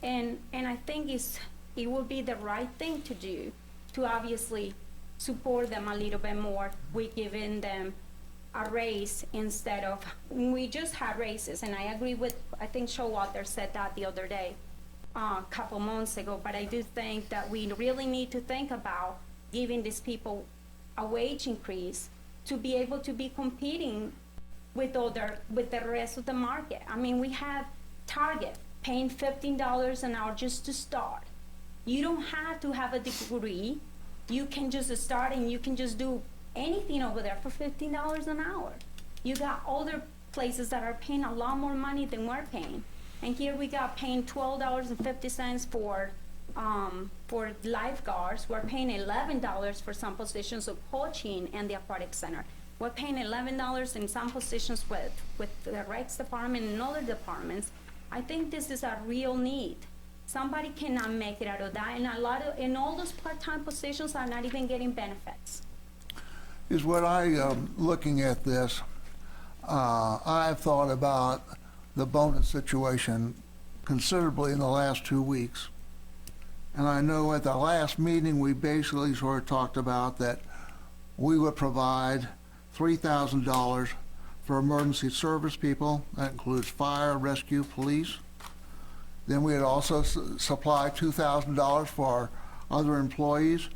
And I think it would be the right thing to do to obviously support them a little bit more with giving them a raise instead of, we just had raises. And I agree with, I think Showalter said that the other day, a couple months ago, but I do think that we really need to think about giving these people a wage increase to be able to be competing with the rest of the market. We have Target paying $15 an hour just to start. You don't have to have a degree. You can just start and you can just do anything over there for $15 an hour. You got other places that are paying a lot more money than we're paying. And here we got paying $12.50 for lifeguards. We're paying $11 for some positions of coaching and the aquatic center. We're paying $11 in some positions with the recs department and other departments. I think this is a real need. Somebody cannot make it out of that, and all those part-time positions are not even getting benefits. Is what looking at this, I've thought about the bonus situation considerably in the last 2 weeks. And I know at the last meeting, we basically sort of talked about that we would provide $3,000 for emergency service people. That includes fire, rescue, police. Then we would also supply $2,000 for our other employees.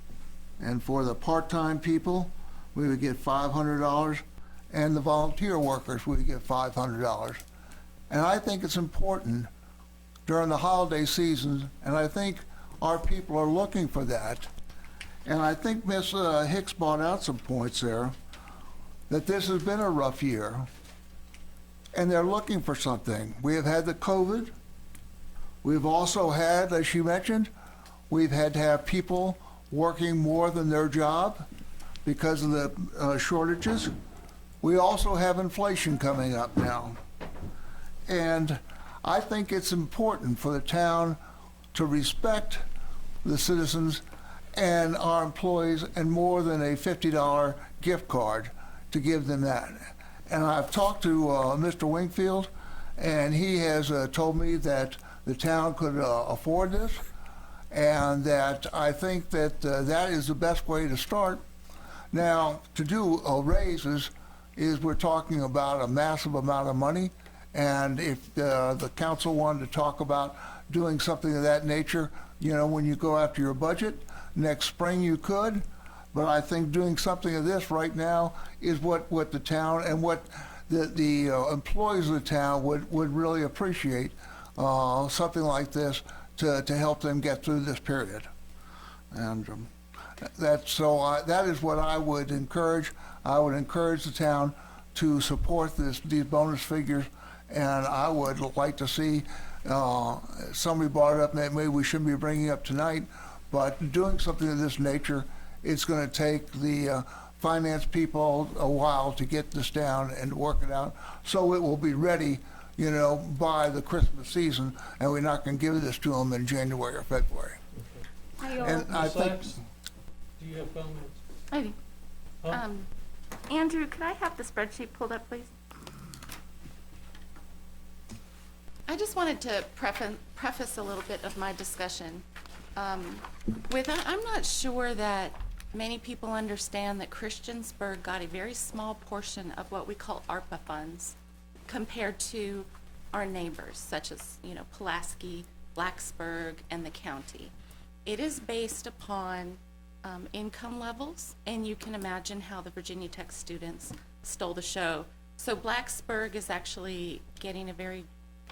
And for the part-time people, we would get $500. And the volunteer workers, we would get $500. And I think it's important during the holiday season, and I think our people are looking for that. And I think Ms. Hicks brought out some points there, that this has been a rough year, and they're looking for something. We have had the COVID. We've also had, as she mentioned, we've had to have people working more than their job because of the shortages. We also have inflation coming up now. And I think it's important for the town to respect the citizens and our employees, and more than a $50 gift card to give them that. And I've talked to Mr. Wingfield, and he has told me that the town could afford this, and that I think that that is the best way to start. Now, to do raises is we're talking about a massive amount of money, and if the council wanted to talk about doing something of that nature, you know, when you go after your budget, next spring you could, but I think doing something of this right now is what the town and what the employees of the town would really appreciate, something like this to help them get through this period. And that is what I would encourage. I would encourage the town to support these bonus figures, and I would like to see, somebody brought it up, and maybe we shouldn't be bringing it up tonight, but doing something of this nature, it's going to take the finance people a while to get this down and work it out, so it will be ready, you know, by the Christmas season, and we're not going to give this to them in January or February. And I think, do you have comments? I do. Huh? Andrew, could I have the spreadsheet pulled up, please? I just wanted to preface a little bit of my discussion with I'm not sure that many people understand that Christiansburg got a very small portion of what we call ARPA funds compared to our neighbors, such as, you know, Pulaski, Blacksburg, and the county. It is based upon income levels, and you can imagine how the Virginia Tech students stole the show. So Blacksburg is actually getting a very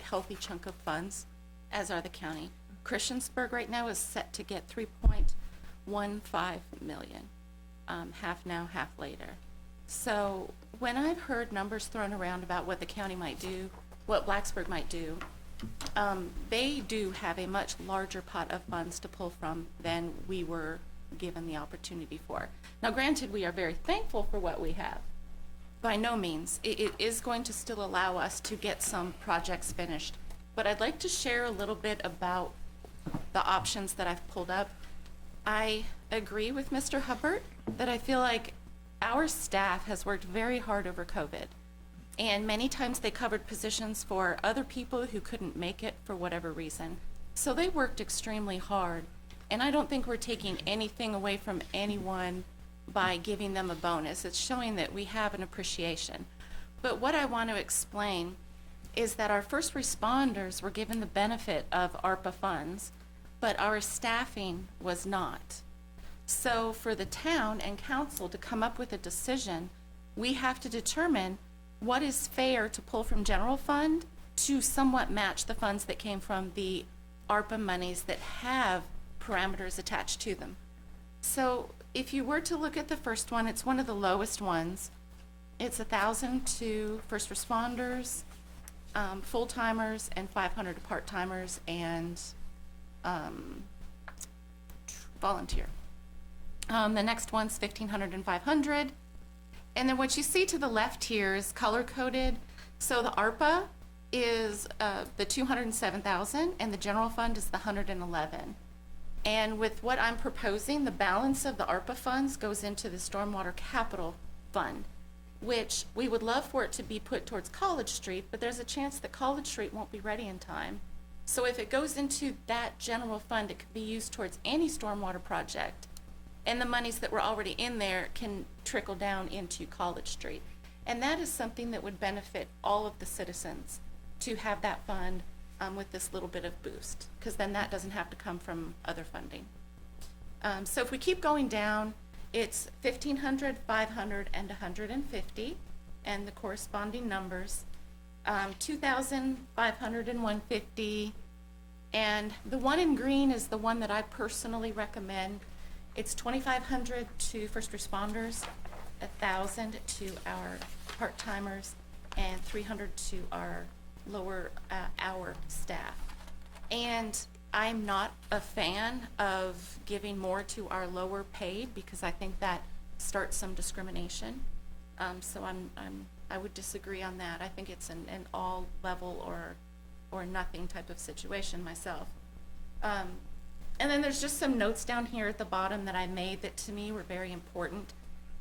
healthy chunk of funds, as are the county. Christiansburg right now is set to get $3.15 million, half now, half later. So when I've heard numbers thrown around about what the county might do, what Blacksburg might do, they do have a much larger pot of funds to pull from than we were given the opportunity for. Now, granted, we are very thankful for what we have. By no means. It is going to still allow us to get some projects finished. But I'd like to share a little bit about the options that I've pulled up. I agree with Mr. Hubbard that I feel like our staff has worked very hard over COVID. And many times they covered positions for other people who couldn't make it for whatever reason. So they worked extremely hard. And I don't think we're taking anything away from anyone by giving them a bonus. It's showing that we have an appreciation. But what I want to explain is that our first responders were given the benefit of ARPA funds, but our staffing was not. So for the town and council to come up with a decision, we have to determine what is fair to pull from general fund to somewhat match the funds that came from the ARPA monies that have parameters attached to them. So if you were to look at the first one, it's one of the lowest ones. It's 1,000 to first responders, full-timers, and 500 to part-timers and volunteer. The next one's 1,500 and 500. And then what you see to the left here is color-coded. So the ARPA is the 207,000, and the general fund is the 111. And with what I'm proposing, the balance of the ARPA funds goes into the Stormwater Capital Fund, which we would love for it to be put towards College Street, but there's a chance that College Street won't be ready in time. So if it goes into that general fund, it could be used towards any stormwater project. And the monies that were already in there can trickle down into College Street. And that is something that would benefit all of the citizens to have that fund with this little bit of boost, because then that doesn't have to come from other funding. So if we keep going down, it's 1,500, 500, and 150, and the corresponding numbers. 2,000, 500, and 150. And the one in green is the one that I personally recommend. It's 2,500 to first responders, 1,000 to our part-timers, and 300 to our lower hour staff. And I'm not a fan of giving more to our lower paid because I think that starts some discrimination. So I would disagree on that. I think it's an all level or nothing type of situation myself. And then there's just some notes down here at the bottom that I made that to me were very important,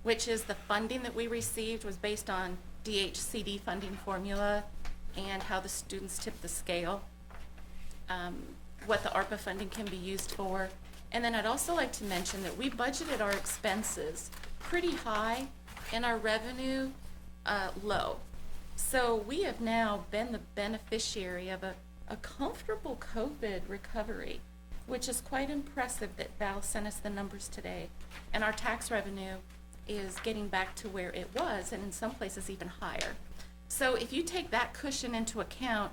which is the funding that we received was based on DHCD funding formula and how the students tip the scale, what the ARPA funding can be used for. And then I'd also like to mention that we budgeted our expenses pretty high and our revenue low. So we have now been the beneficiary of a comfortable COVID recovery, which is quite impressive that Val sent us the numbers today. And our tax revenue is getting back to where it was, and in some places even higher. So if you take that cushion into account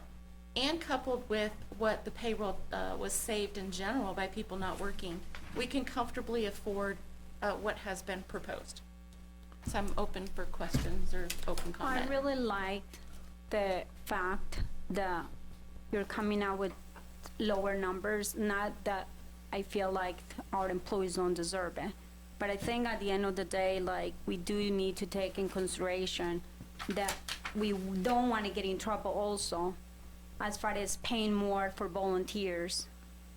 and coupled with what the payroll was saved in general by people not working, we can comfortably afford what has been proposed. So I'm open for questions or open comment. I really like the fact that you're coming out with lower numbers, not that I feel like our employees don't deserve it. But I think at the end of the day, like, we do need to take in consideration that we don't want to get in trouble also as far as paying more for volunteers.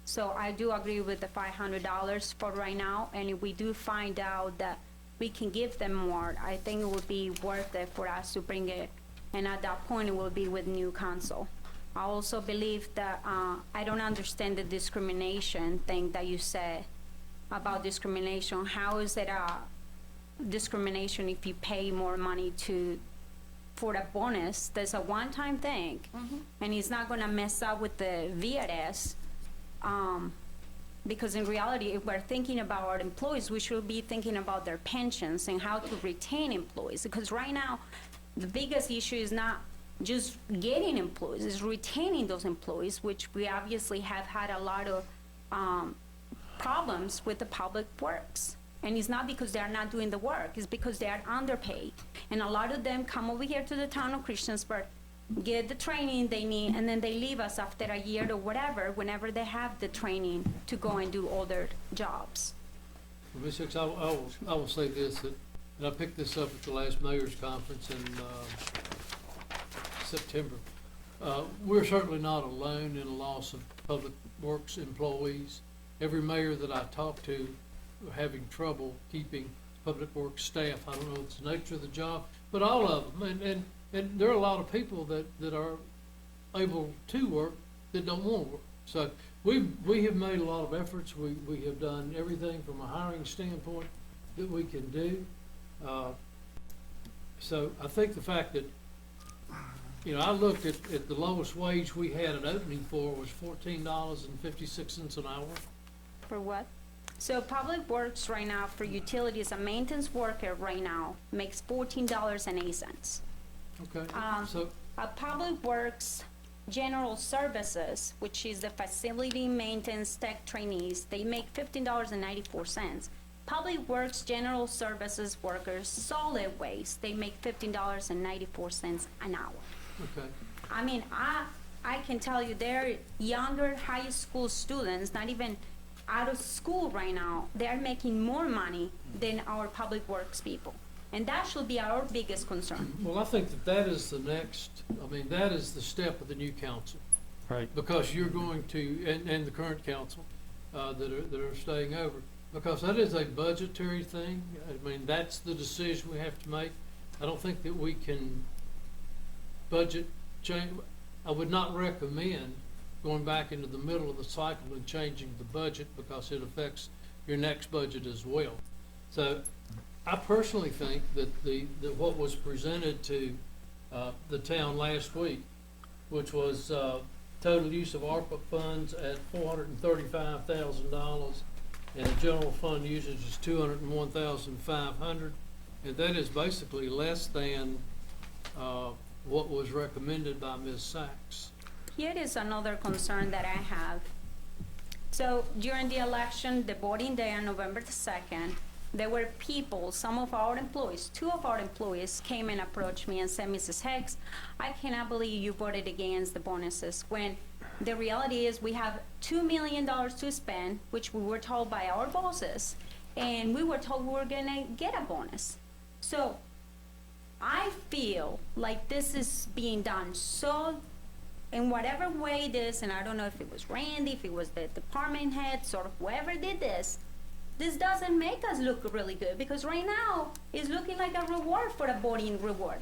So I do agree with the $500 for right now, and if we do find out that we can give them more, I think it would be worth it for us to bring it, and at that point it will be with new council. I also believe that I don't understand the discrimination thing that you said about discrimination. How is it a discrimination if you pay more money for a bonus? That's a one-time thing, and it's not gonna mess up with the VRS. Because in reality, if we're thinking about our employees, we should be thinking about their pensions and how to retain employees. Because right now, the biggest issue is not just getting employees, it's retaining those employees, which we obviously have had a lot of problems with the public works. And it's not because they are not doing the work, it's because they are underpaid. And a lot of them come over here to the town of Christiansburg, get the training they need, and then they leave us after a year or whatever, whenever they have the training to go and do other jobs. Ms. Hicks, I will say this, that I picked this up at the last mayor's conference in September. We're certainly not alone in a loss of public works employees. Every mayor that I talk to are having trouble keeping public works staff. I don't know if it's the nature of the job, but all of them. And there are a lot of people that are able to work that don't want to work. So we have made a lot of efforts. We have done everything from a hiring standpoint that we can do. So I think the fact that, I looked at the lowest wage we had an opening for was $14.56 an hour. For what? So Public Works right now for utilities, a maintenance worker right now makes $14.08. Okay. So Public Works General Services, which is the facility maintenance tech trainees, they make $15.94. Public Works, General Services workers, solid waste, they make $15.94 an hour. Okay. I mean, I can tell you, they're younger high school students, not even out of school right now. They're making more money than our Public Works people. And that should be our biggest concern. Well, I think that that is the next, I mean, that is the step of the new council. Right. Because you're going to, and the current council, that are staying over. Because that is a budgetary thing. I mean, that's the decision we have to make. I don't think that we can budget change. I would not recommend going back into the middle of the cycle and changing the budget because it affects your next budget as well. So I personally think that that what was presented to the town last week, which was total use of ARPA funds at $435,000, and the general fund usage is $201,500, and that is basically less than what was recommended by Ms. Sachs. Here is another concern that I have. So during the election, the voting day on November the 2nd, there were people, some of our employees, 2 of our employees came and approached me and said, Mrs. Hicks, I cannot believe you voted against the bonuses, when the reality is we have $2 million to spend, which we were told by our bosses, and we were told we were gonna get a bonus. So I feel like this is being done so, in whatever way it is, and I don't know if it was Randy, if it was the department heads, or whoever did this doesn't make us look really good, because right now it's looking like a reward for a voting reward.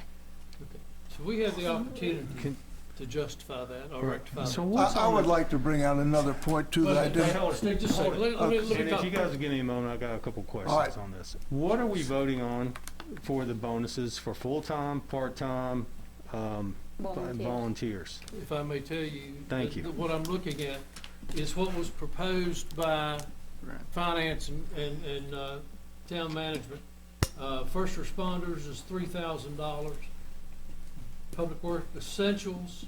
Okay. So we have the opportunity to justify that or rectify that. So I would like to bring out another point too that I didn't. Steve, just a second. Let me And if talk. you guys will give me a moment, I got a couple questions All right. on this. What are we voting on for the bonuses for full-time, part-time, volunteers? If I may tell you. Thank you. What I'm looking at is what was proposed by finance and town management. First responders is $3,000. Public work essentials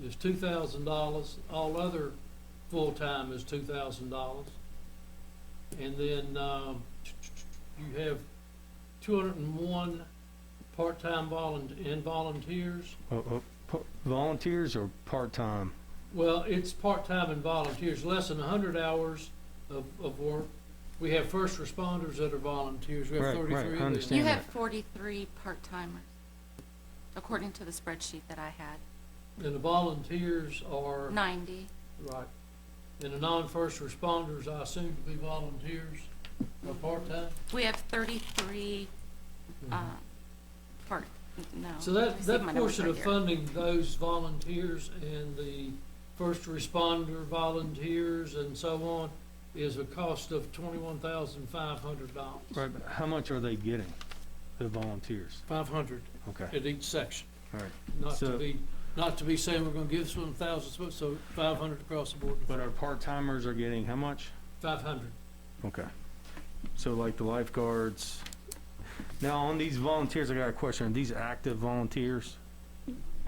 is $2,000. All other full-time is $2,000. And then you have 201 part-time volunteers. Volunteers or part-time? Well, it's part-time and volunteers, less than 100 hours of work. We have first responders that are volunteers. We have Right, 33 right, I of them. understand. You that. have 43 part-timers, according to the spreadsheet that I had. And the volunteers are, 90. right. And the non-first responders, I assume to be volunteers, are part-time. We have 33 part, no. So I that see my numbers portion right of here. funding those volunteers and the first responder volunteers and so on is a cost of $21,500. Right, but how much are they getting, the volunteers? 500 Okay, at each section. all right. Not to be saying we're gonna give this one 1,000, so 500 across the board. But our part-timers are getting how much? 500. Okay. So like the lifeguards. Now, on these volunteers, I got a question. Are these active volunteers?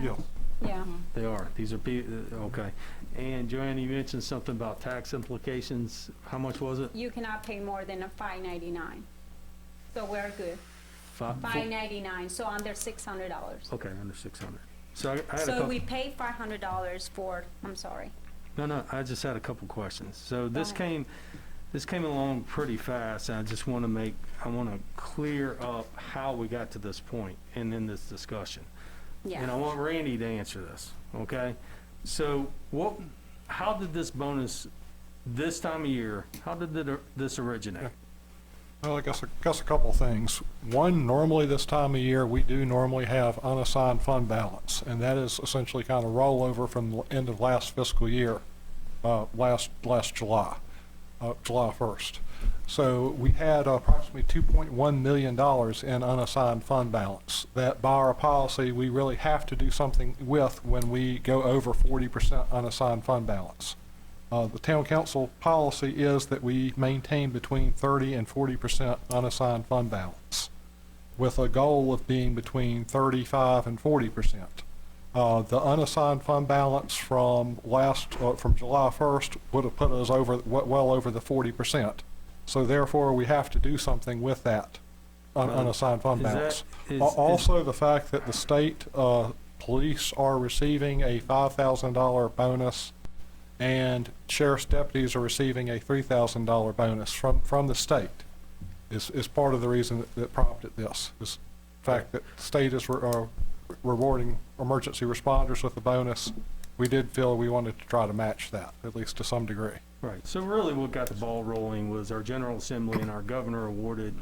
Yeah. Yeah. They are. These are okay. And Joanne, you mentioned something about tax implications. How much was it? You cannot pay more than a $5.99. So we're good. $5.99, so under $600. Okay, under 600. So I had a So couple. we pay $500 for, I'm sorry. No, I just had a couple questions. So this ahead. came along pretty fast, and I just want to clear up how we got to this point and in this discussion. Yeah. And I want Randy to answer this, okay? So how did this bonus, this time of year, how did this originate? Well, I guess a couple things. One, normally this time of year, we do normally have unassigned fund balance, and that is essentially kind of rollover from the end of last fiscal year, last July, July 1st. So we had approximately $2.1 million in unassigned fund balance that by our policy, we really have to do something with when we go over 40% unassigned fund balance. The town council policy is that we maintain between 30 and 40% unassigned fund balance, with a goal of being between 35 and 40%. The unassigned fund balance from July 1st would have put us well over the 40%. So therefore, we have to do something with that unassigned fund Is that- balance. is- Also, the fact that the state police are receiving a $5,000 bonus and sheriff's deputies are receiving a $3,000 bonus from the state is part of the reason that prompted this. Is the fact that the state is rewarding emergency responders with a bonus. We did feel we wanted to try to match that, at least to some degree. Right, so really what got the ball rolling was our General Assembly and our governor awarded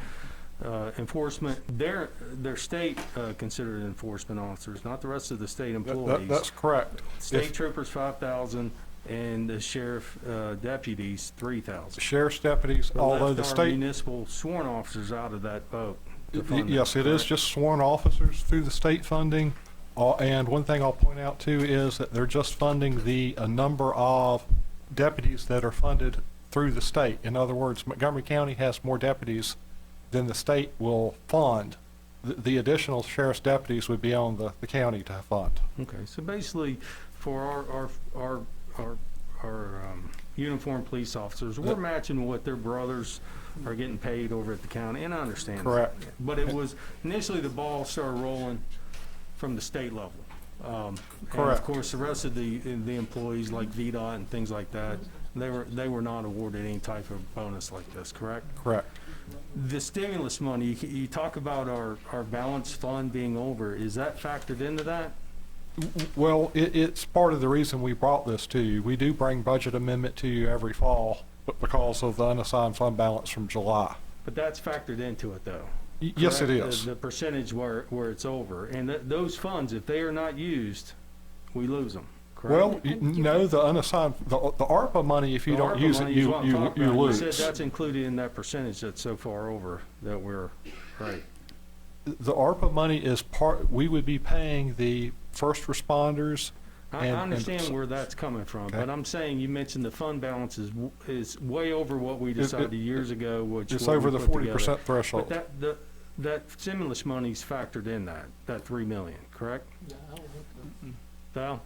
enforcement, their state considered enforcement officers, not the rest of the state employees. That's correct. State troopers, 5,000, and the sheriff deputies, 3,000. Sheriff's deputies, although the Left our state... municipal sworn officers out of that boat. to fund Yes, that, it is correct? just sworn officers through the state funding. And one thing I'll point out too is that they're just funding a number of deputies that are funded through the state. In other words, Montgomery County has more deputies than the state will fund. The additional sheriff's deputies would be on the county to fund. Okay, so basically, for our uniformed police officers, we're matching what their brothers are getting paid over at the county, and I understand that. Correct. But it was, initially the ball started rolling from the state level. And Correct. of course, the rest of the employees like VDOT and things like that, they were not awarded any type of bonus like this, correct? Correct. The stimulus money, you talk about our balanced fund being over, is that factored into that? Well, it's part of the reason we brought this to you. We do bring budget amendment to you every fall, but because of the unassigned fund balance from July. But that's factored into it, though. Yes, it correct? is. The percentage where it's over. And those funds, if they are not used, we lose them, correct? Well, no, the unassigned, the ARPA money, if you The don't ARPA use it, money is what I'm talking you about. lose. You said that's included in that percentage that's so far over that we're, right. The ARPA money is we would be paying the first responders. I understand where that's coming from, Okay. but I'm saying, you mentioned the fund balance is way over what we decided years ago, which It's what over we the put together. 40% threshold. But that stimulus money's factored in that 3 million, correct? Val?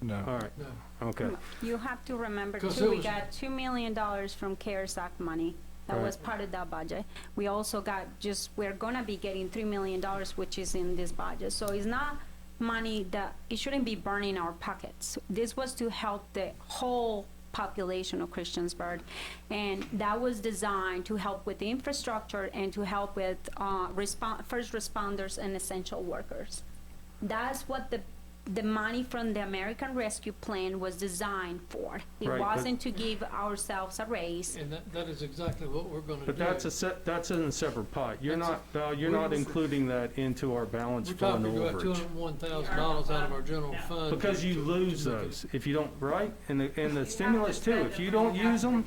No. All right, No. okay. You have to remember 'Cause too, it we was- got $2 million from CARES Act money. That was part of that budget. We also got we're gonna be getting $3 million, which is in this budget. So it's not money it shouldn't be burning our pockets. This was to help the whole population of Christiansburg. And that was designed to help with the infrastructure and to help with first responders and essential workers. That's what the money from the American Rescue Plan was designed for. It Right, but- wasn't to give ourselves a raise. And that is exactly what we're gonna do. But that's in a separate pot. You're not, Val, you're not including that into our balance We're fund talking about overage. $201,000 out of our general fund. Because you lose those if you don't, right? And the stimulus too, if you don't use them,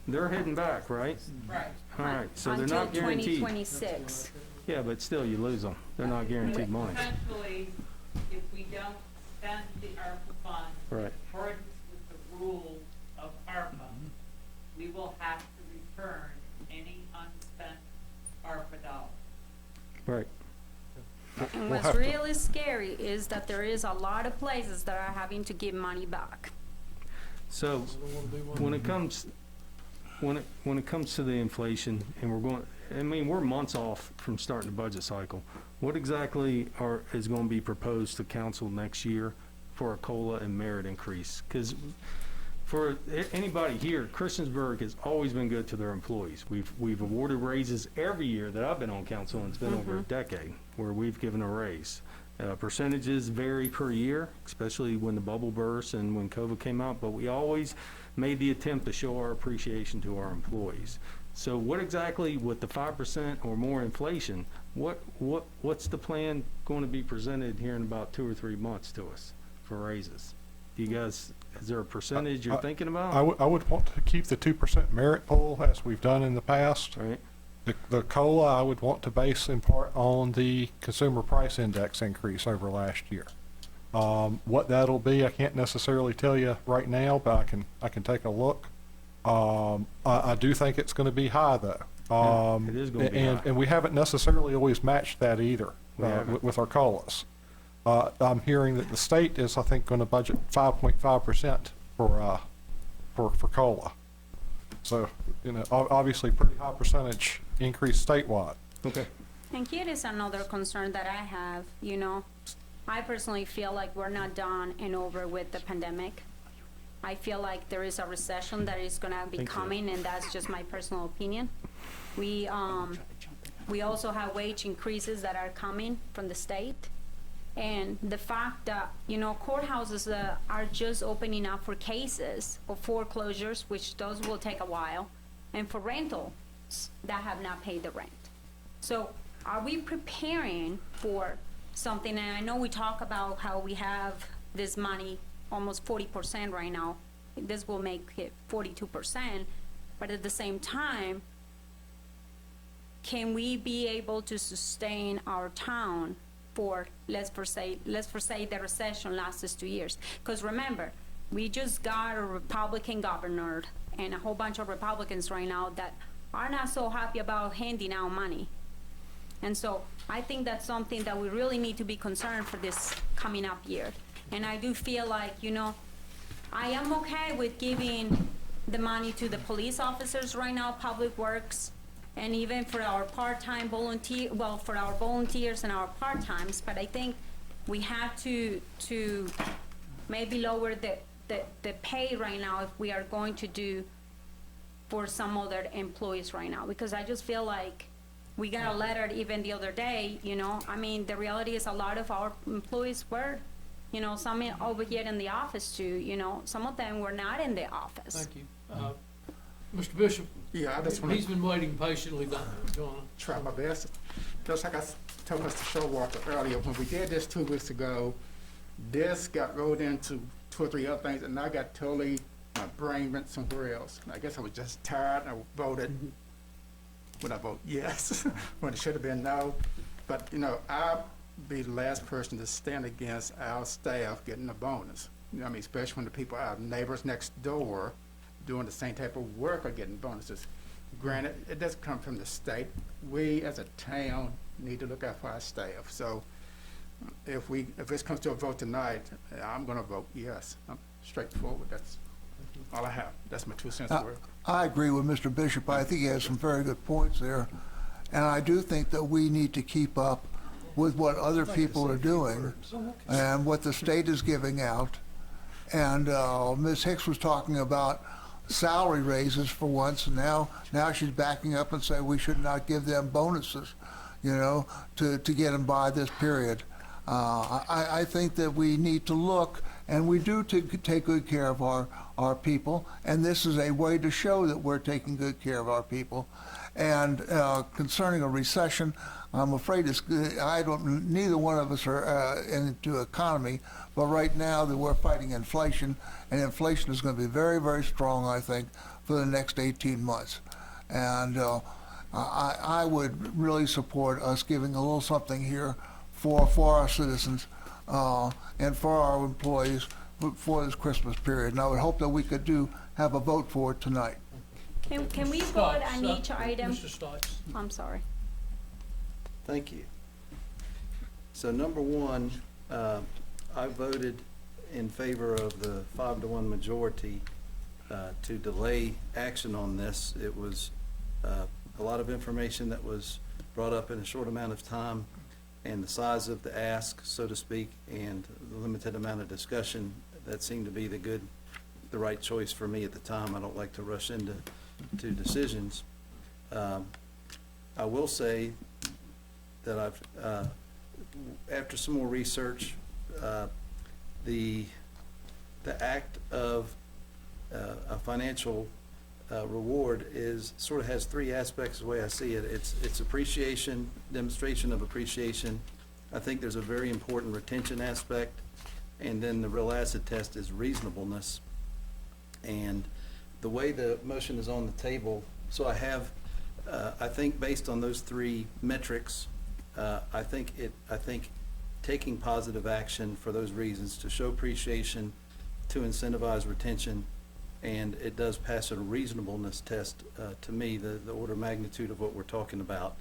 they're heading back, right? Right. All right, so they're not Until guaranteed. 2026. Yeah, but still, you lose them. They're not guaranteed money. Essentially, if we don't spend the ARPA funds in Right. accordance with the rules of ARPA, we will have to return any unspent ARPA dollars. Right. And We'll what's have to- really scary is that there is a lot of places that are having to give money back. So when it comes to the inflation, and we're months off from starting the budget cycle. What exactly is going to be proposed to council next year for a COLA and merit increase? Because for anybody here, Christiansburg has always been good to their employees. We've awarded raises every year that I've been on council, and it's been over a decade where we've given a raise. Percentages vary per year, especially when the bubble burst and when COVID came out, but we always made the attempt to show our appreciation to our employees. So what exactly, with the 5% or more inflation, what's the plan going to be presented here in about 2 or 3 months to us for raises? Do you guys, is there a percentage you're thinking about? I would want to keep the 2% merit pool as we've done in the past. Right. The COLA, I would want to base in part on the consumer price index increase over last year. What that'll be, I can't necessarily tell you right now, but I can take a look. I do think it's going to be high though. It is going to be high. And we haven't necessarily always matched that either with our COLAs. I'm hearing that the state is, I think, going to budget 5.5% for COLA. So, you know, obviously pretty high percentage increase statewide. Okay. And here is another concern that I have, you know. I personally feel like we're not done and over with the pandemic. I feel like there is a recession that is gonna be coming, and that's just my personal opinion. We also have wage increases that are coming from the state. And the fact that, you know, courthouses are just opening up for cases of foreclosures, which those will take a while, and for rentals that have not paid the rent. So are we preparing for something? And I know we talk about how we have this money, almost 40% right now. This will make it 42%, but at the same time, can we be able to sustain our town for, let's foresay the recession lasts 2 years? Because remember, we just got a Republican governor and a whole bunch of Republicans right now that are not so happy about handing out money. And so I think that's something that we really need to be concerned for this coming up year. And I do feel like, you know, I am okay with giving the money to the police officers right now, Public Works, and even for our part-time for our volunteers and our part-times, but I think we have to maybe lower the pay right now if we are going to do for some other employees right now, because I just feel like we got a letter even the other day, you know. I mean, the reality is a lot of our employees were, you know, some over here in the office too, you know, some of them were not in the office. Thank you. Mr. Bishop? Yeah, I just want He's been waiting patiently. Go on. try my best. Just like I told Mr. Showalter earlier, when we did this 2 weeks ago, this got rolled into 2 or 3 other things, and I got totally, my brain went somewhere else. And I guess I was just tired, and I voted, would I vote yes, when it should have been no. But, you know, I'll be the last person to stand against our staff getting a bonus. You know what I mean, especially when the people, our neighbors next door, doing the same type of work are getting bonuses. Granted, it doesn't come from the state. We as a town need to look out for our staff. So if this comes to a vote tonight, I'm gonna vote yes. I'm straightforward. That's all I have. That's my 2 cents worth. I agree with Mr. Bishop. I think he has some very good points there. And I do think that we need to keep up with what other people are doing and what the state is giving out. And Ms. Hicks was talking about salary raises for once, and now she's backing up and saying we should not give them bonuses, you know, to get them by this period. I think that we need to look, and we do take good care of our people, and this is a way to show that we're taking good care of our people. And concerning a recession, I'm afraid neither one of us are into economy, but right now that we're fighting inflation, and inflation is going to be very, very strong, I think, for the next 18 months. And I would really support us giving a little something here for our citizens and for our employees for this Christmas period. And I would hope that we could have a vote for it tonight. Can we vote on each item? Mr. Stotts. I'm sorry. Thank you. So number one, I voted in favor of the 5-to-1 majority to delay action on this. It was a lot of information that was brought up in a short amount of time, and the size of the ask, so to speak, and the limited amount of discussion, that seemed to be the right choice for me at the time. I don't like to rush into decisions. I will say that I've, after some more research, the act of a financial reward sort of has 3 aspects the way I see it. It's appreciation, demonstration of appreciation. I think there's a very important retention aspect, and then the real acid test is reasonableness. And the way the motion is on the table, so I have, I think based on those 3 metrics, I think taking positive action for those reasons, to show appreciation, to incentivize retention, and it does pass a reasonableness test to me, the order of magnitude of what we're talking about.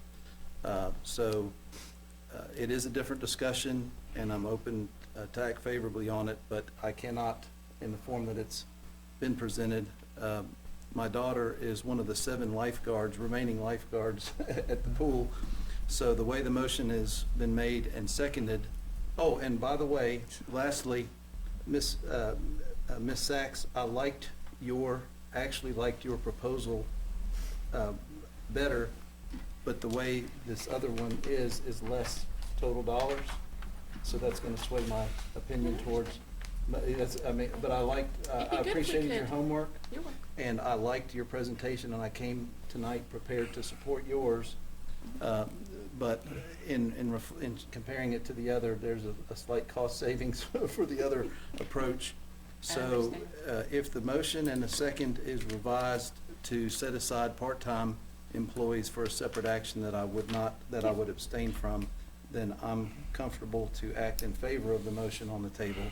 So it is a different discussion, and I'm open to act favorably on it, but I cannot, in the form that it's been presented, my daughter is one of the 7 lifeguards, remaining lifeguards at the pool. So the way the motion has been made and seconded, oh, and by the way, lastly, Miss Sachs, I actually liked your proposal better, but the way this other one is less total dollars. So that's gonna sway my opinion towards, but I liked, I It'd be good if we appreciated your could- homework, You're welcome. and I liked your presentation, and I came tonight prepared to support yours. But in comparing it to the other, there's a slight cost savings for the other approach. So if the motion and the second is revised to set aside part-time employees for a separate action that I would abstain from, then I'm comfortable to act in favor of the motion on the table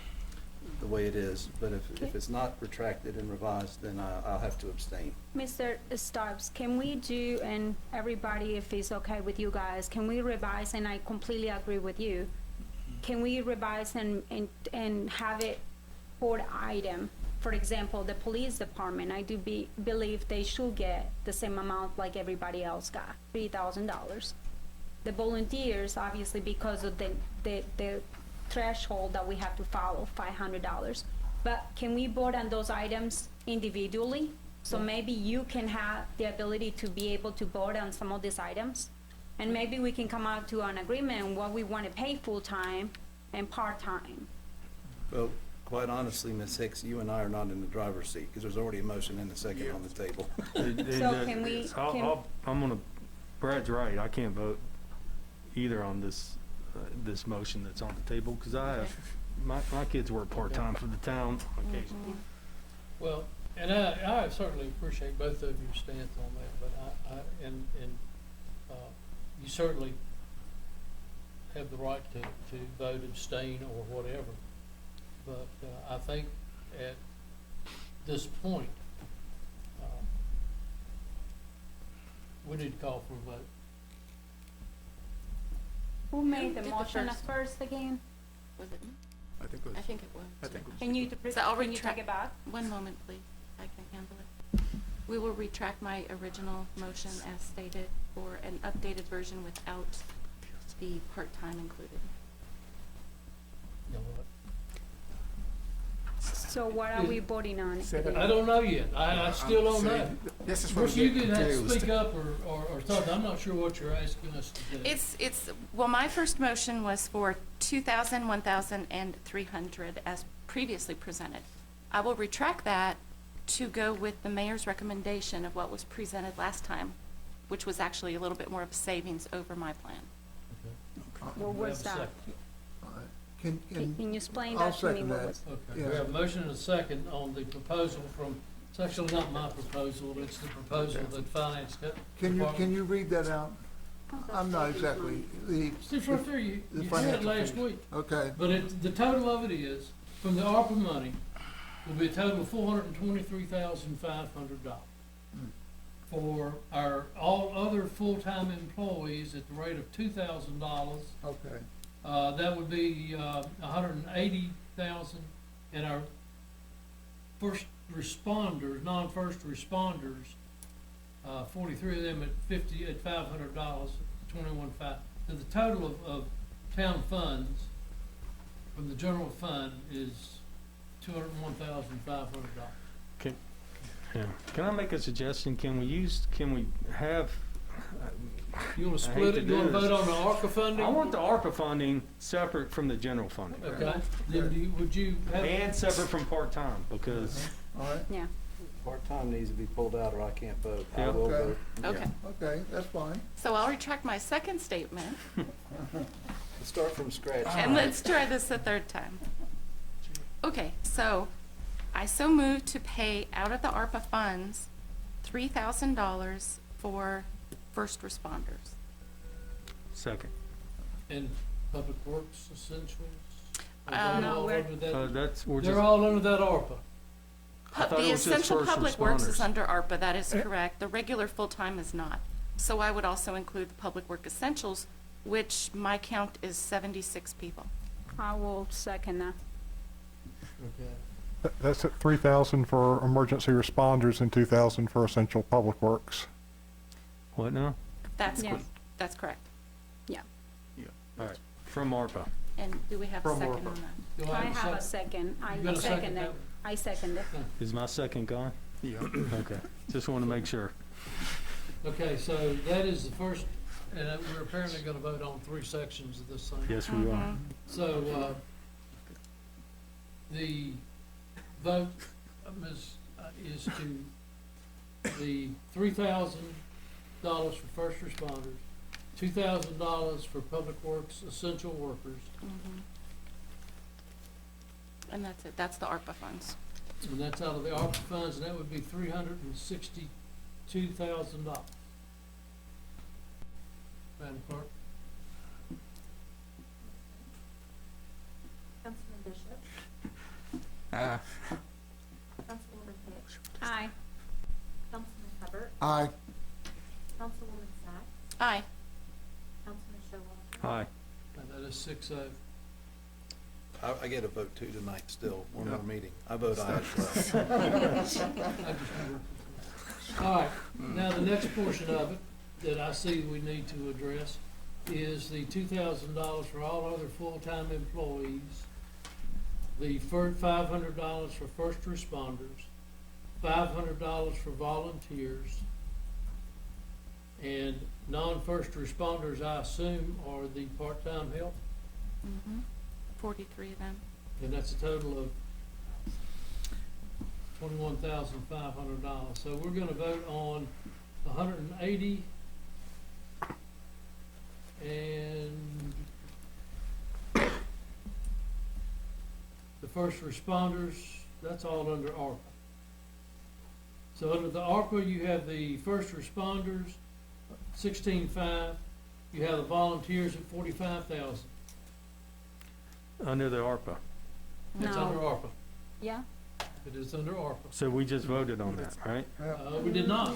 the way it is. But if it's not retracted and revised, then I'll have to abstain. Mr. Stubbs, can we do, and everybody, if it's okay with you guys, can we revise, and I completely agree with you, can we revise and have it for item? For example, the police department, I do believe they should get the same amount like everybody else got, $3,000. The volunteers, obviously, because of the threshold that we have to follow, $500. But can we vote on those items individually? So maybe you can have the ability to be able to vote on some of these items? And maybe we can come out to an agreement on what we want to pay full-time and part-time. Well, quite honestly, Ms. Hicks, you and I are not in the driver's seat, because there's already a motion and a second on the table. So can we, Brad's right, I can't vote either on this motion that's on the table, because I have, my kids work part-time for the town occasionally. Well, and I certainly appreciate both of your stance on that, but you certainly have the right to vote abstain or whatever. But I think at this point, we need to call for a vote. who made the Did the motion first- first again? Was it me? I think it was. I think it was. Can you, So I'll can you retract- take it back? One moment, please. I can handle it. We will retract my original motion as stated for an updated version without the part-time included. You know what? So what are we voting on? Say that I don't know yet. I still don't know. This is Of where course, we you get can have to confused. speak up or something. I'm not sure what you're asking us to do. Well, my first motion was for 2,000, 1,000, and 300 as previously presented. I will retract that to go with the mayor's recommendation of what was presented last time, which was actually a little bit more of a savings over my plan. What We have was a that? second. Can you explain I'll that to me? second What that. was? Okay, Yeah. we have a motion and a second on the proposal from, it's actually not my proposal, it's the proposal that finance. Can you read that out? I'm not exactly, It's right there, you the said it financial last figure. week. Okay, But the total of it is, from the ARPA money, will be a total of $423,500 for our, all other full-time employees at the rate of $2,000. okay. That would be $180,000, and our first responders, non-first responders, 43 of them at $500, 21,500. So the total of town funds from the general fund is $201,500. Can I make a suggestion? Can we have, You wanna I hate split to it, you do wanna this. vote on the ARPA funding? I want the ARPA funding separate from the general funding. Okay, then would you have? And separate from part-time, because All right, Yeah. Part-time needs to be pulled out, or I can't vote. I Yeah. will Okay. vote. Okay, okay, that's fine. so I'll retract my second statement, Let's start from scratch. and let's try this the third time. Okay, so I so move to pay out of the ARPA funds $3,000 for first responders. second. And Public Works Essentials? No, we're- They're all under that ARPA. I thought The it was just essential first public works is responders. under ARPA, that is correct. The regular full-time is not. So I would also include the public work essentials, which my count is 76 people. I will second that. Okay. That's at 3,000 for emergency responders and 2,000 for essential public works. What now? That's, Yes. that's correct. All right, from ARPA. And do we have a From second ARPA. on that? Do I I have a second. You I got a second? second it. I second it. Is my second gone? Yeah. Okay, just want to make sure. Okay, so that is the first, and we're apparently gonna vote on 3 sections of this thing. Yes, we are. So, the vote, is to the $3,000 for first responders, $2,000 for public works essential workers, Mhm. And that's it, that's the ARPA funds. and that's out of the ARPA funds, and that would be $362,000. Madam Clerk? Councilman Bishop, Uh, Councilwoman Hicks, Aye. Councilman Hubbard, Aye. Councilwoman Sacks, Aye. Councilman Showalter. Aye. And that is 6-0. I get a vote too tonight still, one more meeting. I vote aye as well. All right, now the next portion of it that I see we need to address is the $2,000 for all other full-time employees, the $500 for first responders, $500 for volunteers, and non-first responders, I assume, are the part-time help, Mhm. 43 of them. and that's a total of $21,500. So we're gonna vote on 180 and the first responders, that's all under ARPA. So under the ARPA, you have the first responders, 16.5, you have the volunteers at 45,000. Under the ARPA. It's No. under ARPA. Yeah? It is under ARPA. So we just voted on that, right? We did not.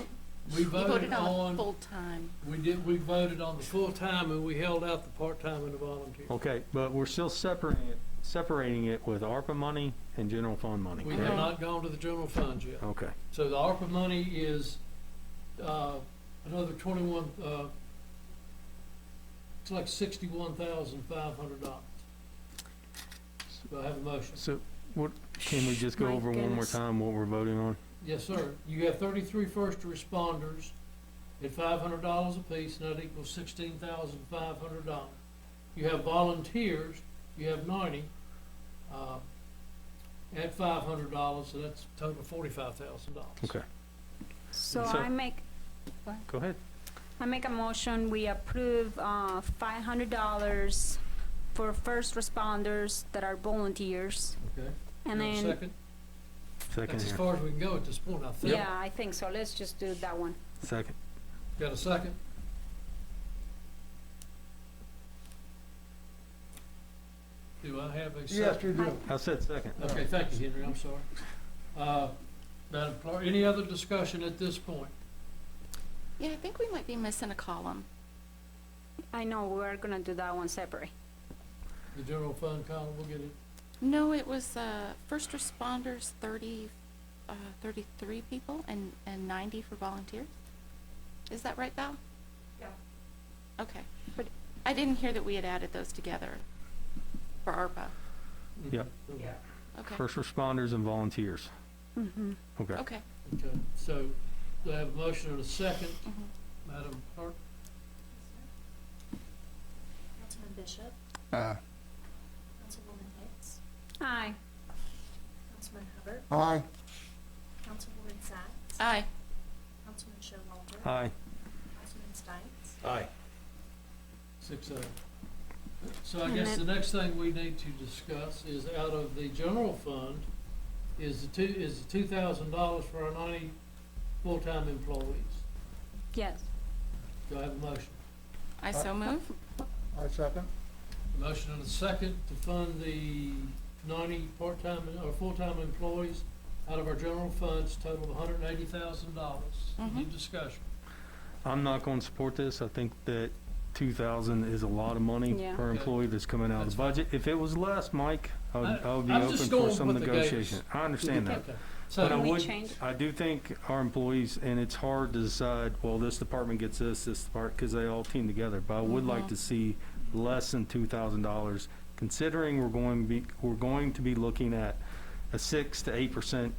We You voted voted on the on, full-time. we voted on the full-time and we held out the part-time and the volunteer. Okay, but we're still separating it with ARPA money and general fund money, We have correct? not gone to the general funds yet. Okay, So the ARPA money is, another 21, it's like $61,500. Do I have a motion? so what, can we just go My over one more goodness. time what we're voting on? Yes, sir. You have 33 first responders at $500 apiece, and that equals $16,500. You have volunteers, you have 90, at $500, so that's a total of $45,000. Okay, So So- I make go ahead. a motion, we approve $500 for first responders that are volunteers. Okay. And You have a then, second? Second That's as here. far as we can go at this point, I think. yeah, I think so. Let's just do that one. Second. Got a second? Do I have a second? Yes, you do. I said second. Okay, thank you, Henry, I'm sorry. Madam Clerk, any other discussion at this point? Yeah, I think we might be missing a column. I know, we're gonna do that one separate. The general fund column, we'll get it. No, it was, first responders, 33 people and 90 for volunteers. Is that right, Val? Yeah. Okay. But I didn't hear that we had added those together for ARPA. Yep. Yeah. Okay. First responders and volunteers. Mm-hmm. Okay. Okay. Okay, so do I have a motion and a second, Mhm. Madam Clerk? Councilman Bishop, uh, Councilwoman Hicks, Aye. Councilman Hubbard, Aye. Councilwoman Sacks, Aye. Councilman Showalter, Aye. Councilman Stites, Aye. 6-0. So I And guess the then- next thing we need to discuss is out of the general fund, is the $2,000 for our 90 full-time employees. Yes. Do I have a motion? I so move. I second. Motion and a second to fund the 90 part-time or full-time employees out of our general funds, total of $180,000. Any Mhm. discussion? I'm not going to support this. I think that 2,000 is a lot of money Yeah. per employee that's coming out of That's the budget. If it was less, Mike, I would be I'm open just for going some with the negotiation. gators. I understand that. Okay. But I So, Can we would, change? I do think our employees, and it's hard to decide, well, this department gets this department, because they all team together. But I would like to see less than $2,000, considering we're going to be looking at a 6 to 8%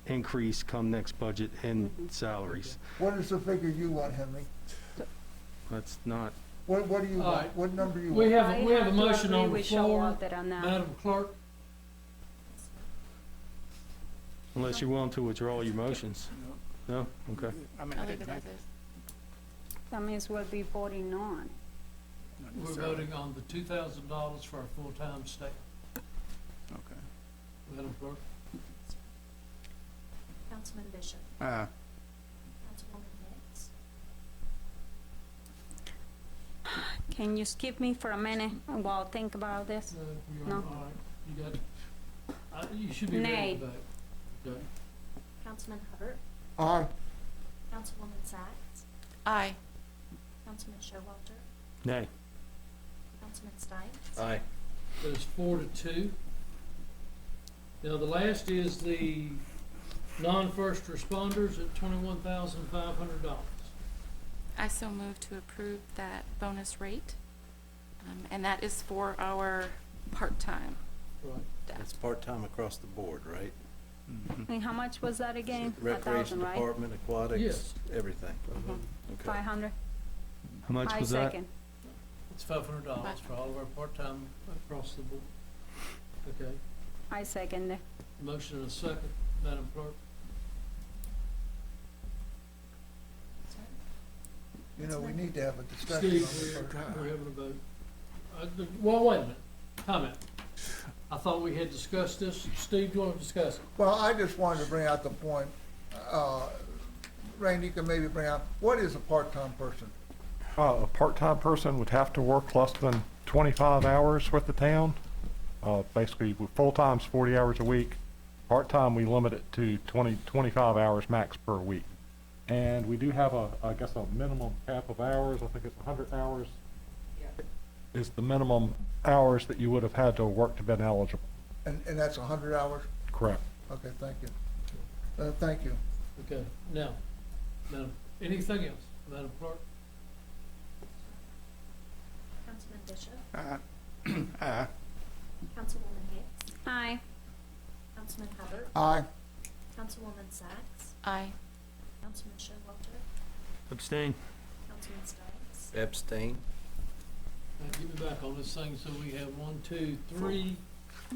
increase come next budget in salaries. What is the figure you want, Henry? That's not, What do you All want? right. What number you we want? have, we have a to motion agree on the with floor. Showalter on that. Madam Clerk, unless you're willing to withdraw your motions. No? Okay. I mean, I'll I leave it didn't as make is. That means we'll be voting on. we're voting on the $2,000 for our full-time staff. Okay. Madam Clerk? Councilman Bishop, Uh, Councilwoman Hicks, Can you skip me for a minute while I think about this? No. All right, you got, you should be ready Nay. to vote. Okay. Councilman Hubbard, Aye. Councilwoman Sacks, Aye. Councilman Showalter, Nay. Councilman Stipes, Aye. There's 4-2. Now, the last is the non-first responders at $21,500. I so move to approve that bonus rate. And that is for our part-time Right. staff. It's part-time across the board, right? And how much was that again? Recreation 1,000, right? department, aquatics, Yes. everything. Okay. 500? How much I was that? second. It's $500 for all of our part-time across the board. Okay, I second it. motion and a second, Madam Clerk. You know, we need to have a discussion Steve, on this. we're having a vote. Well, wait a minute, comment. I thought we had discussed this. Steve, do you want to discuss it? Well, I just wanted to bring out the point, Randy, you can maybe bring out, what is a part-time person? A part-time person would have to work less than 25 hours with the town. Basically, with full-time's 40 hours a week. Part-time, we limit it to 25 hours max per week. And we do have I guess a minimum cap of hours. I think it's 100 hours is the minimum hours that you would have had to work to been eligible. And that's 100 hours? Correct. Okay, thank you. Thank you. Okay, now, Madam, anything else, Madam Clerk? Councilman Bishop, aye. Councilwoman Hicks, Aye. Councilman Hubbard, Aye. Councilwoman Sacks, Aye. Councilman Showalter, Abstain. Councilman Stipes, Abstain. Now, get me back on this thing, so we have 1, 2, 3,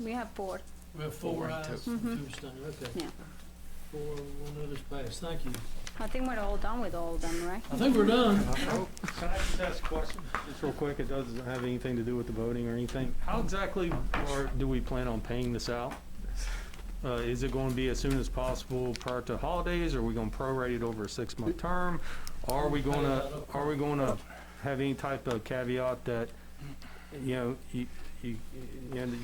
We have 4. we have 4 4 and ayes, two. 2 abstain, okay. Yeah. 4, 1 others passed, thank you. I think we're all done with all of them, right? I think we're done. Can I just ask a question? Just real quick, it doesn't have anything to do with the voting or anything. How exactly do we plan on paying this out? Is it going to be as soon as possible prior to holidays? Are we going to prorate it over a 6-month term? Are we going to have any type of caveat that, you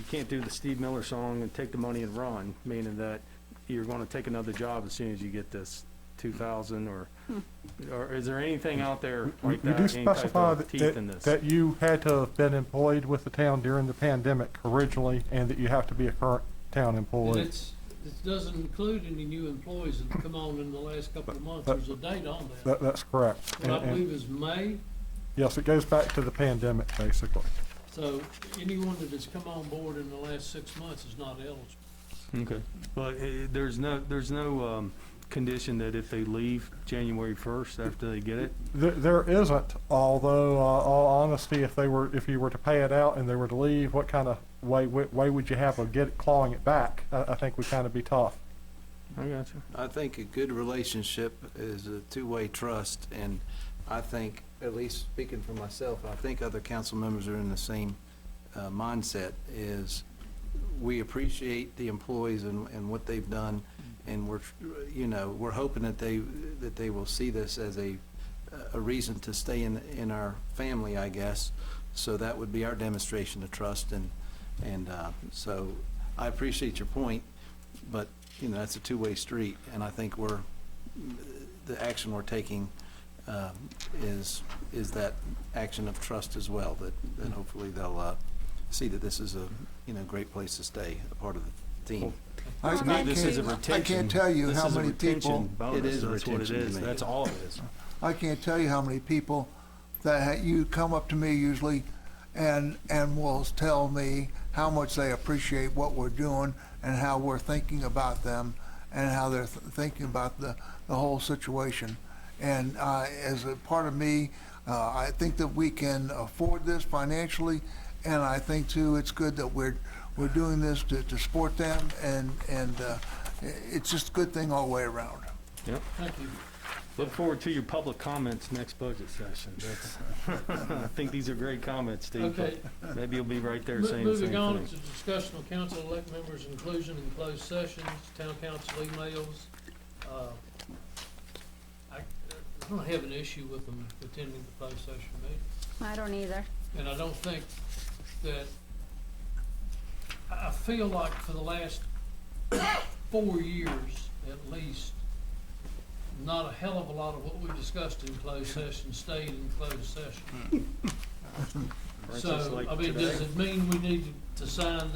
can't do the Steve Miller song and take the money and run, meaning that you're going to take another job as soon as you get this 2,000 or is there anything out there like We that? do any type specify of teeth in this? that you had to have been employed with the town during the pandemic originally, and that you have to be a current town And employee. it doesn't include any new employees that have come on in the last couple of months. There's a date on that. That's correct. What I And- and- believe is May. Yes, it goes back to the pandemic, basically. So anyone that has come on board in the last 6 months is not eligible. Okay, but there's no condition that if they leave January 1st after they get it? There isn't, although, all honesty, if you were to pay it out and they were to leave, what kind of way would you have of clawing it back? I think would kind of be tough. I got you. I think a good relationship is a two-way trust, and I think, at least speaking for myself, I think other council members are in the same mindset, is we appreciate the employees and what they've done, and we're hoping that they will see this as a reason to stay in our family, I guess. So that would be our demonstration of trust, and so I appreciate your point, but that's a two-way street, and I think the action we're taking is that action of trust as well, that hopefully they'll see that this is a, great place to stay, a part of the team. To me, this is a retention. I can't tell you how many people. Bonus. It is a That's what it retention to is. me. That's all it is. I can't tell you how many people that you come up to me usually and will tell me how much they appreciate what we're doing and how we're thinking about them and how they're thinking about the whole situation. And as a part of me, I think that we can afford this financially, and I think too it's good that we're doing this to support them, and it's just a good thing all the way around. Yep. Thank you. Look forward to your public comments next budget session. I think these are great comments, Steve. Okay. Maybe you'll be right there saying the same Moving on thing. to discussion of council-elect members' inclusion in closed sessions, town council emails. I don't have an issue with them attending the closed session meeting. I don't either. And I don't think that, I feel like for the last 4 years at least, not a hell of a lot of what we discussed in closed session stayed in closed session. So, I mean, does it mean we need to sign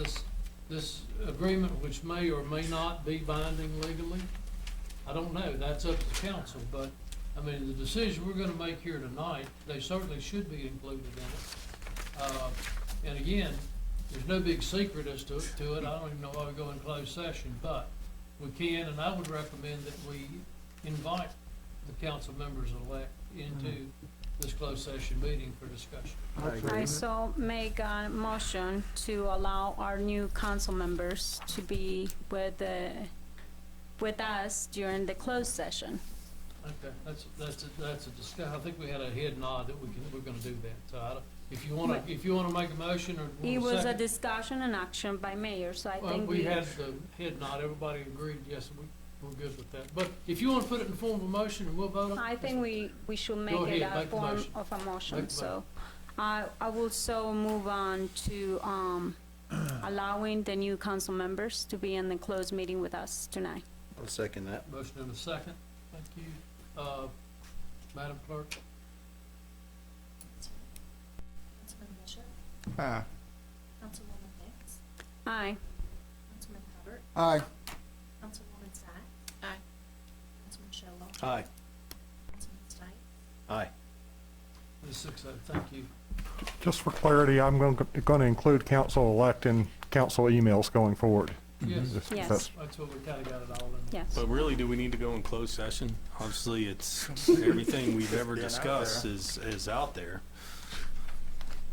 this agreement, which may or may not be binding legally? I don't know, that's up to council, but, I mean, the decision we're gonna make here tonight, they certainly should be included in it. And again, there's no big secret as to it, I don't even know why we go in closed session, but we can, and I would recommend that we invite the council members elect into this closed session meeting for discussion. I so make a motion to allow our new council members to be with us during the closed session. Okay, that's a discussion, I think we had a head nod that we're gonna do that, so I don't, if you wanna make a motion or It want was a second. discussion and action by mayor, so I Well, think we had the head nod, everybody agreed, yes, we're good with that. But if you wanna put it in form of a motion and we'll vote on it. I think we should make Go it ahead, a make the form motion. of a Make motion, the so. I will so move on to, allowing the new council members to be in the closed meeting with us tonight. I'll second that. Motion and a second, thank you. Madam Clerk? Councilman Bishop, Aye. Councilwoman Hicks, Aye. Councilman Hubbard, Aye. Councilwoman Sacks, Aye. Councilman Showalter, Aye. Councilman Stites, Aye. The 6-0, thank you. Just for clarity, I'm going to include council-elect in council emails going forward. Yes, Yes. that's what we kinda got it all in. Yes. But really, do we need to go in closed session? Obviously, it's, everything we've ever Been out discussed is out there.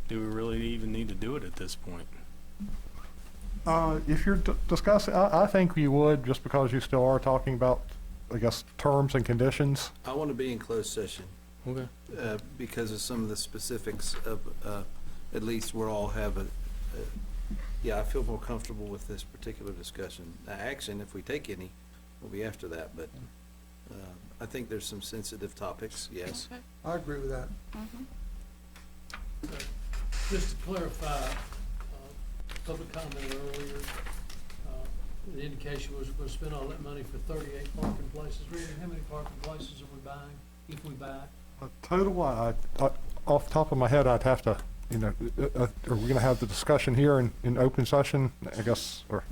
Do we really even need to do it at this point? If you're discussing, I think you would, just because you still are talking about, I guess, terms and conditions. I want to be in closed session Okay. because of some of the specifics of, at least we're all have yeah, I feel more comfortable with this particular discussion. Action, if we take any, will be after that, but I think there's some sensitive topics, yes. Okay. I agree with that. Just to clarify, public comment earlier, the indication was we're gonna spend all that money for 38 parking places. Randy, how many parking places are we buying, if we buy? Total, off the top of my head, I'd have to, are we going to have the discussion here in open session, I guess, or?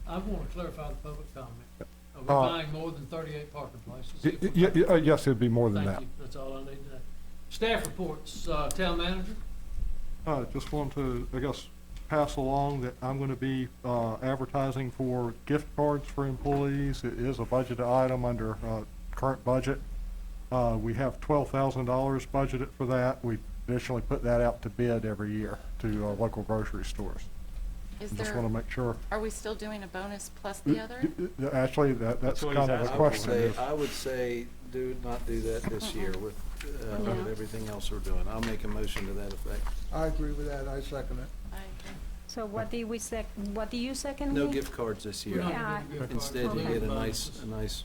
I want to clarify the public comment. Are we buying more than 38 parking places? If we buy? Yes, it'd be more than that. Thank you, that's all I need to know. Staff reports, town manager? Just want to, I guess, pass along that I'm going to be advertising for gift cards for employees. It is a budgeted item under current budget. We have $12,000 budgeted for that. We additionally put that out to bid every year to local grocery stores. Is Just there, want to make sure. are we still doing a bonus plus the other? Actually, that's what kind he's of the asking. question. I would say do not do that this year with everything else we're doing. I'll make a motion to that effect. I agree with that. I second it. I agree. So what do you second? No me? gift cards this We're year. not Yeah. gonna do gift Instead, cards. you We'll get a do nice, bonuses.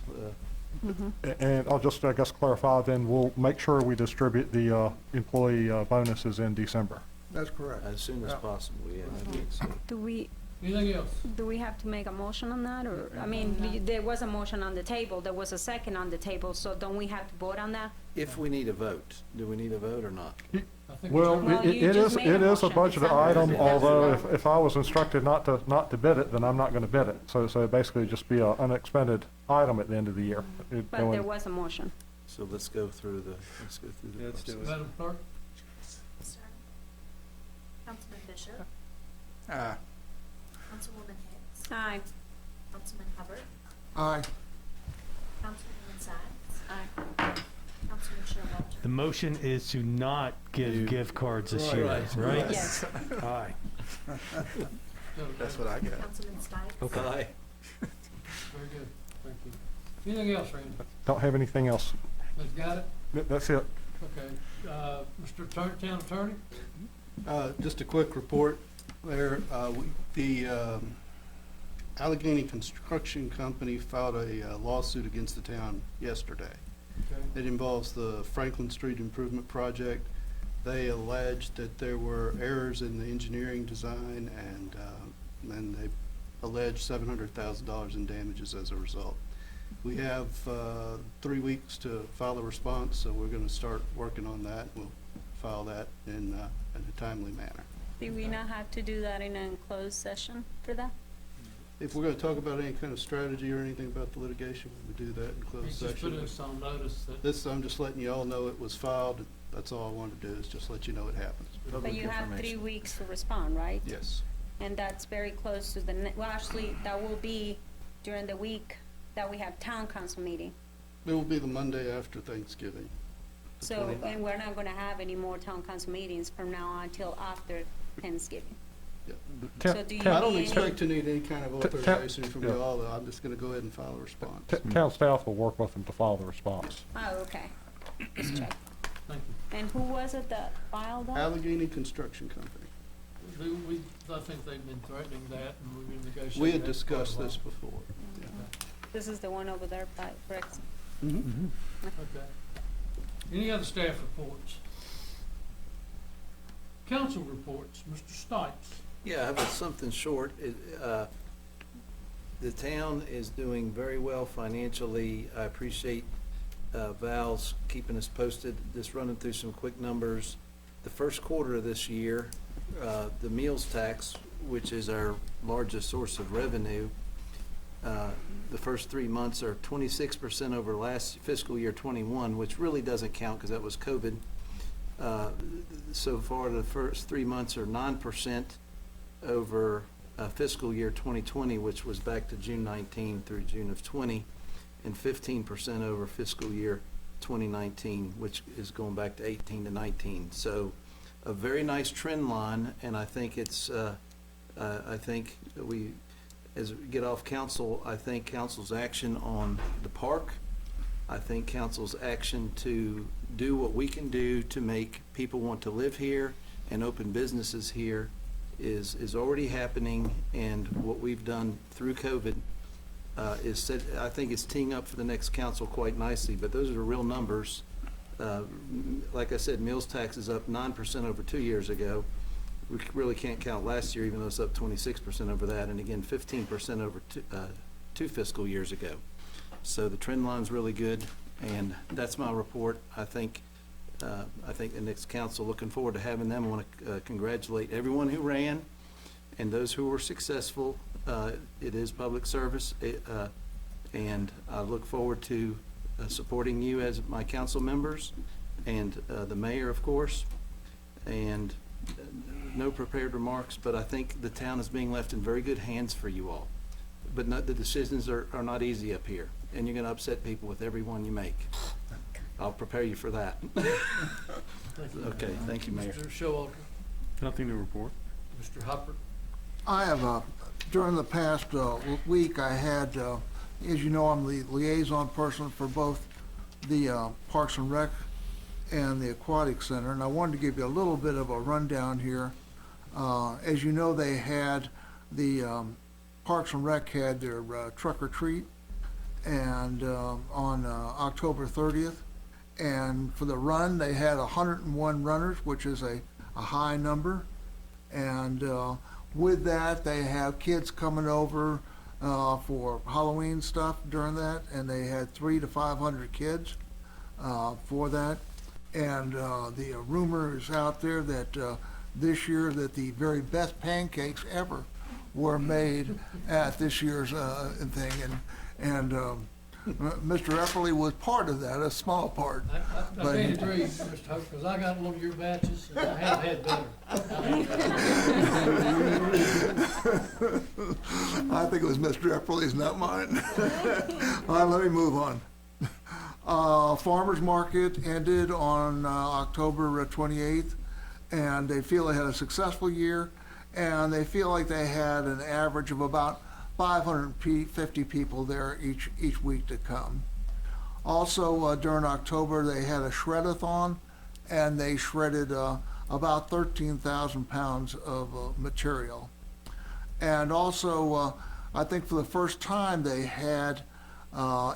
And I'll just, I guess, clarify then, we'll make sure we distribute the employee bonuses in December. That's correct. as soon as Yeah. possible, yeah, that makes sense. Do we, Anything else? Do we have to make a motion on that, or, I mean, No. there was a motion on the table, there was a second on the table, so don't we have to vote on that? If we need a vote, do we need a vote or not? I think Well, it's- Well, you it just is, made a it is a motion. budget It's not- item, That's although not- if I was instructed not to bid it, then I'm not gonna bid it. So basically just be an unexpended item at the end of the year. It But there going- was a motion. So let's go through the process. Madam Clerk? Stern. Councilman Bishop. Aye. Councilwoman Hicks. Aye. Councilman Hubbard. Aye. Councilwoman Sacks. Aye. Councilman Showalter. The motion is to not give gift cards this year, Right. right? Yes. Aye. That's what I got. Councilman Stipes. Aye. Very good, thank you. Anything else, Randy? Don't have anything else. Ms. Got it? That's it. Okay. Mr. Town Attorney? Just a quick report there. The Allegheny Construction Company filed a lawsuit against the town yesterday. Okay. It involves the Franklin Street Improvement Project. They alleged that there were errors in the engineering design, and they alleged $700,000 in damages as a result. We have 3 weeks to file a response, so we're going to start working on that. We'll file that in a timely manner. Do we not have to do that in a closed session for that? If we're going to talk about any kind of strategy or anything about the litigation, we would do that in closed He's just putting session. us on notice that. This, I'm just letting you all know it was filed. That's all I wanted to do, is just let you know it happens. But you have 3 weeks to respond, right? Yes. And that's very close to the, well, actually, that will be during the week that we have town council meeting. It will be the Monday after Thanksgiving. the So, 29th. and we're not gonna have any more town council meetings from now on until after Thanksgiving. Yeah. So do you I don't need expect to need any kind of authorization from yeah. you all. I'm just going to go ahead and file a response. Town staff will work with them to file the response. Oh, okay. Just check. Thank you. And who was it that filed that? Allegheny Construction Company. I think they've been threatening that, and we've been negotiating. We had that for quite a discussed while. this before. This is the one over there by Rex. Okay. Any other staff reports? Council reports, Mr. Stipes. Yeah, I have something short. The town is doing very well financially. I appreciate Val's keeping us posted. Just running through some quick numbers. The first quarter of this year, the meals tax, which is our largest source of revenue, the first 3 months are 26% over last fiscal year 21, which really doesn't count because that was COVID. So far, the first 3 months are 9% over fiscal year 2020, which was back to June 19 through June of 20, and 15% over fiscal year 2019, which is going back to 18 to 19. So a very nice trend line, and I think it's, I think we, as we get off council, I think council's action on the park, I think council's action to do what we can do to make people want to live here and open businesses here is already happening, and what we've done through COVID is set, I think it's teeing up for the next council quite nicely, but those are real numbers. Like I said, meals tax is up 9% over 2 years ago. We really can't count last year, even though it's up 26% over that, and again, 15% over two fiscal years ago. So the trend line's really good, and that's my report. I think the next council, looking forward to having them. I want to congratulate everyone who ran and those who were successful. It is public service, and I look forward to supporting you as my council members and the mayor, of course. And no prepared remarks, but I think the town is being left in very good hands for you all. But the decisions are not easy up here, and you're going to upset people with every one you make. I'll prepare you for that. Okay, thank you, Mayor. Mr. Showalter. Nothing to report. Mr. Hopper. I have, during the past week, I had, as you know, I'm the liaison person for both the Parks and Rec and the Aquatic Center, and I wanted to give you a little bit of a rundown here. As you know, they had, the Parks and Rec had their truck or treat, and on October 30th. And for the run, they had 101 runners, which is a high number. And with that, they have kids coming over for Halloween stuff during that, and they had 300 to 500 kids for that. And the rumor is out there that this year that the very best pancakes ever were made at this year's thing, and Mr. Epperly was part of that, a small part. I can't agree, Mr. Hope, because I got one of your batches, and I have had better. I think it was Mr. Epperly's, not mine. All right, let me move on. Farmers Market ended on October 28th, and they feel they had a successful year, and they feel like they had an average of about 550 people there each week to come. Also, during October, they had a shred-a-thon, and they shredded about 13,000 pounds of material. And also, I think for the first time, they had,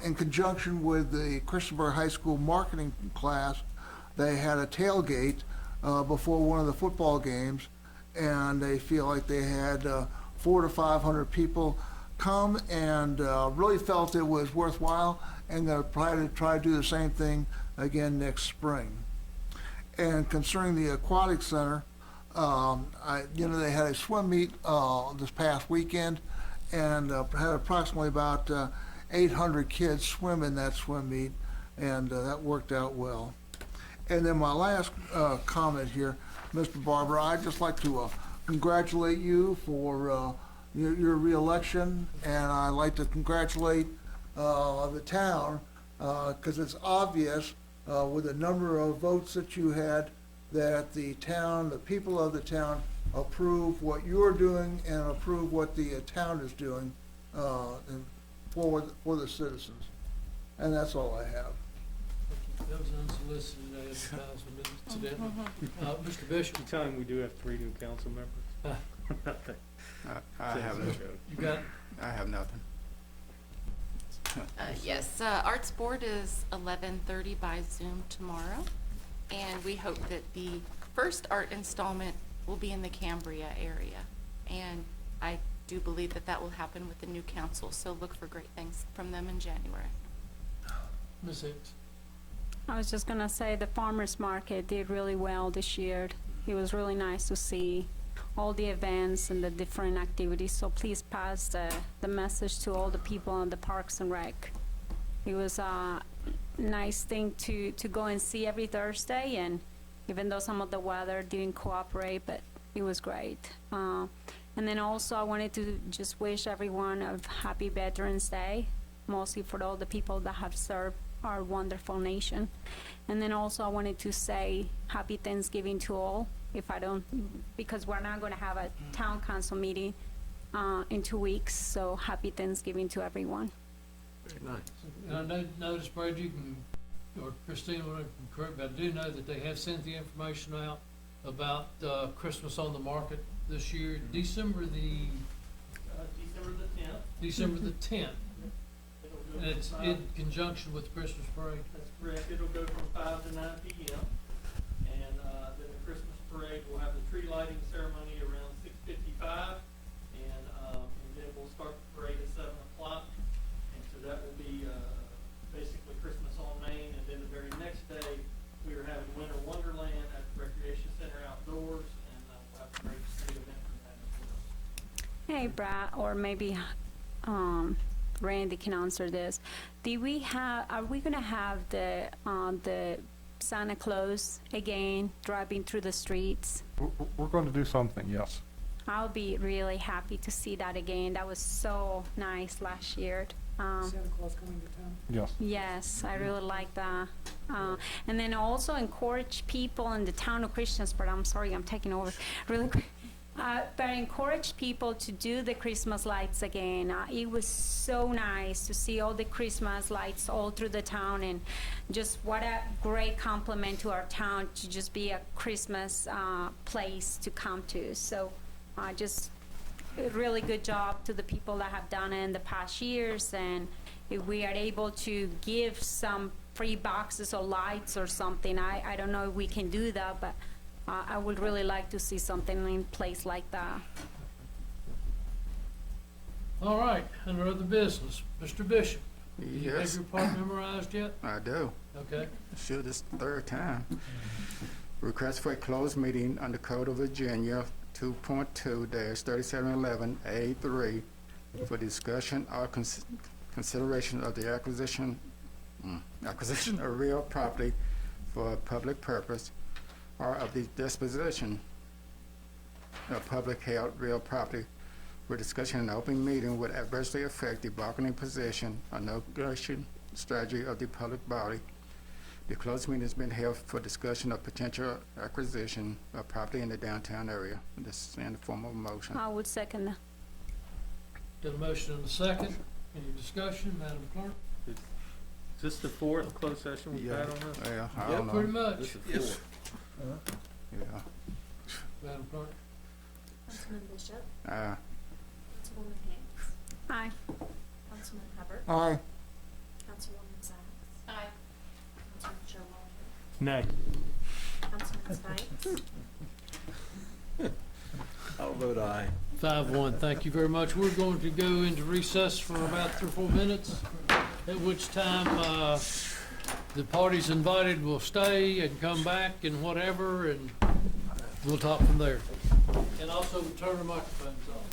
in conjunction with the Christopher High School marketing class, they had a tailgate before one of the football games, and they feel like they had 400 to 500 people come, and really felt it was worthwhile, and they'll probably try to do the same thing again next spring. And concerning the aquatic center, they had a swim meet this past weekend, and had approximately about 800 kids swim in that swim meet, and that worked out well. And then my last comment here, Mr. Barber, I'd just like to congratulate you for your reelection, and I'd like to congratulate the town, because it's obvious with the number of votes that you had, that the town, the people of the town, approve what you're doing and approve what the town is doing for the citizens. And that's all I have. That was unsolicited advertisement, incidentally. Mr. Bishop? You tell him we do have 3 new council members. Nothing. I have nothing. You got? I have nothing. Yes, Arts Board is 11:30 by Zoom tomorrow, and we hope that the first art installment will be in the Cambria area. And I do believe that that will happen with the new council, so look for great things from them in January. Ms. Hicks? I was just gonna say the farmers market did really well this year. It was really nice to see all the events and the different activities, so please pass the message to all the people on the Parks and Rec. It was a nice thing to go and see every Thursday, and even though some of the weather didn't cooperate, but it was great. And then also I wanted to just wish everyone a happy Veterans Day, mostly for all the people that have served our wonderful nation. And then also I wanted to say happy Thanksgiving to all, because we're not going to have a town council meeting in 2 weeks, so happy Thanksgiving to everyone. Very nice. And I noticed, Brad, you can, or Christina, will correct, but I do know that they have sent the information out about Christmas on the Market this year, December the 10th. December the 10th. And it's in conjunction with the Christmas parade. That's correct. It'll go from 5 to 9 p.m. And then the Christmas parade will have the tree lighting ceremony around 6:55, and then we'll start the parade at 7 o'clock. And so that will be basically Christmas on Main. And then the very next day, we are having Winter Wonderland at the Recreation Center outdoors, and we'll have a great street event from that as well. Hey, Brad, or maybe Randy can answer this. Are we gonna have the Santa Claus again driving through the streets? We're going to do something, yes. I'll be really happy to see that again. That was so nice last year. Santa Claus coming to town? Yes. Yes, I really like that. And then also encourage people in the town of Christiansburg. I'm sorry, I'm taking over really quick. But encourage people to do the Christmas lights again. It was so nice to see all the Christmas lights all through the town, and just what a great compliment to our town to just be a Christmas place to come to. So just a really good job to the people that have done it in the past years, and if we are able to give some free boxes or lights or something, I don't know if we can do that, but I would really like to see something in place like that. All right, under other business, Mr. Bishop, you have Yes, your part memorized yet? I do. Okay. Sure, this third time. Request for a closed meeting under Code of Virginia 2.2-3711A3 for discussion or consideration of the acquisition of real property for a public purpose or of the disposition of public held real property where discussion in an open meeting would adversely affect the bargaining position or negotiation strategy of the public body. The closed meeting has been held for discussion of potential acquisition of property in the downtown area. This is in the form of a motion. I would second that. Got a motion and a second. Any discussion, Madam Clerk? Is this the fourth closed session we've had on this? Yeah, I Yeah, don't know. pretty much. This is fourth. Yeah. Madam Clerk? Councilman Bishop, Uh, Councilwoman Hicks, Aye. Councilman Hubbard, Aye. Councilwoman Sykes, Aye. Councilman Showalter, Nay. Councilman Stipes, I'll vote aye. 5-1, thank you very much. We're going to go into recess for about 3 or 4 minutes, at which time the parties invited will stay and come back and whatever, and we'll talk from there. And also turn the microphones off.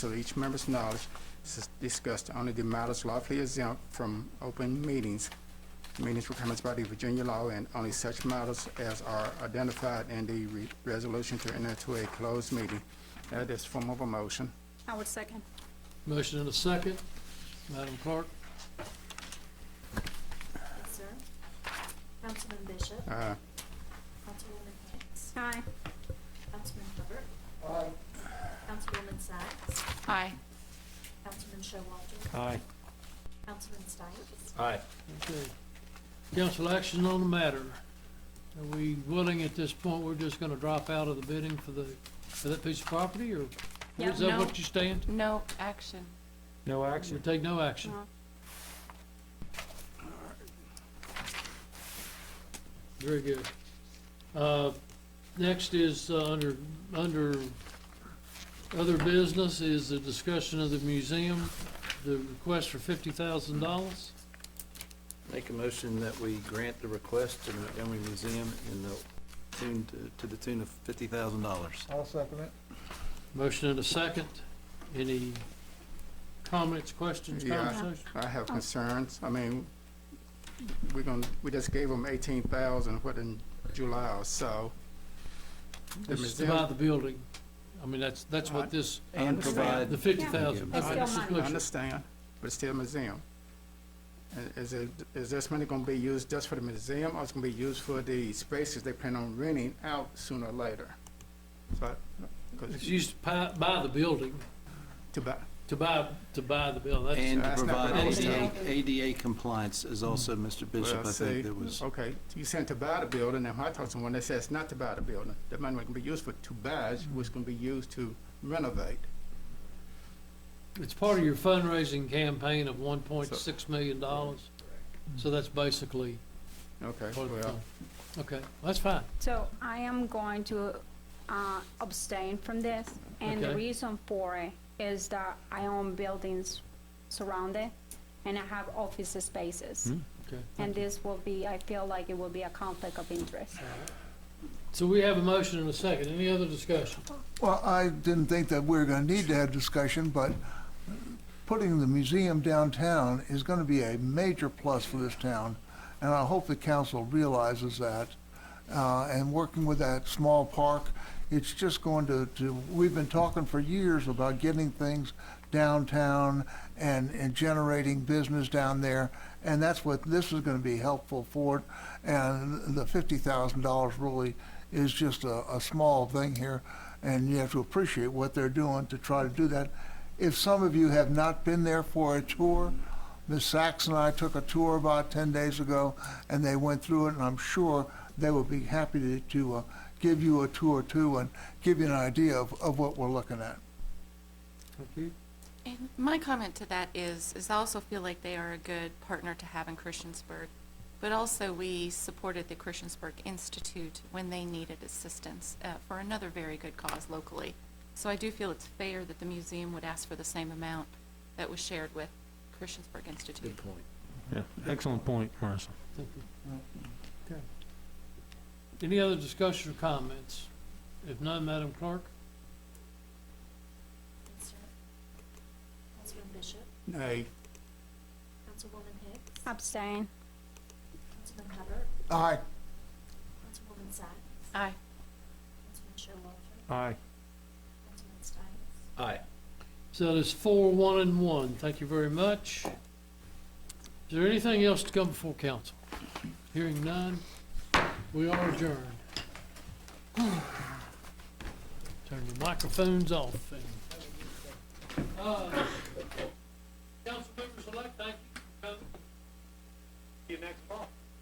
To each member's knowledge, this is discussed only the matters lawfully exempt from open meetings requirements by the Virginia law, and only such matters as are identified in the resolution to enter into a closed meeting. That is form of a motion. I would second. Motion and a second. Madam Clerk? yes, sir. Councilman Bishop, Councilwoman Hicks, Aye. Councilman Hubbard, Aye. Councilwoman Sykes, Aye. Councilman Showalter, Aye. Councilman Stipes, Aye. Okay. Council action on the matter. Are we willing at this point, we're just gonna drop out of the bidding for that piece of property, or Yeah. is that No. what you stand? No action. No We action. take no action. No. Very good. Next is, under other business is the discussion of the museum, the request for $50,000. Make a motion that we grant the request to the Montgomery Museum in the to the tune of $50,000. I'll second it. Motion and a second. Any comments, questions, Yeah. conversations? I have concerns. I mean, we just gave them 18,000, in July or so. The This is to museum- buy the building. I mean, that's what this, And provide. the 50,000. It's Okay, still this is money. I closer. understand, but it's still a museum. And is this money gonna be used just for the museum, or it's gonna be used for the spaces they plan on renting out sooner or later? So, It's used to buy the building, to buy, to buy the building. And to That's not provide what I was saying. ADA compliance is also, Mr. Bishop, well, I see, think there was. okay, you said to buy the building, and when I talked to someone, they said it's not to buy the building. The money can be used for to buy, it was gonna be used to renovate. It's part of your fundraising campaign of $1.6 million. So that's basically Okay, part of the well, fund. Okay, that's fine. So I am going to abstain from this, and the Okay. reason for it is that I own buildings surrounded, and I have office spaces. Okay. And this will be, I feel like it will be a conflict of interest. So we have a motion and a second. Any other discussion? Well, I didn't think that we were gonna need to have discussion, but putting the museum downtown is gonna be a major plus for this town, and I hope the council realizes that. And working with that small park, it's just going to, we've been talking for years about getting things downtown and generating business down there, and that's what this is gonna be helpful for. And the $50,000 really is just a small thing here, and you have to appreciate what they're doing to try to do that. If some of you have not been there for a tour, Ms. Sachs and I took a tour about 10 days ago, and they went through it, and I'm sure they would be happy to give you a tour too and give you an idea of what we're looking at. Thank you. And my comment to that is I also feel like they are a good partner to have in Christiansburg. but also we supported the Christiansburg Institute when they needed assistance for another very good cause locally. So I do feel it's fair that the museum would ask for the same amount that was shared with Christiansburg Institute. Good point. Yeah, excellent point, Marissa. Thank you. Okay. Any other discussion or comments? If none, Madam Clerk? Yes, sir. Councilman Bishop, Nay. Councilwoman Hicks, Abstain. Councilman Hubbard, Aye. Councilwoman Sykes, Aye. Councilman Showalter, Aye. Councilman Stites. Aye. So that is 4, 1, and 1. Thank you very much. Is there anything else to come before council? Hearing none, we are adjourned. Turn your microphones off. Council members elect, thank you for coming. See you next month.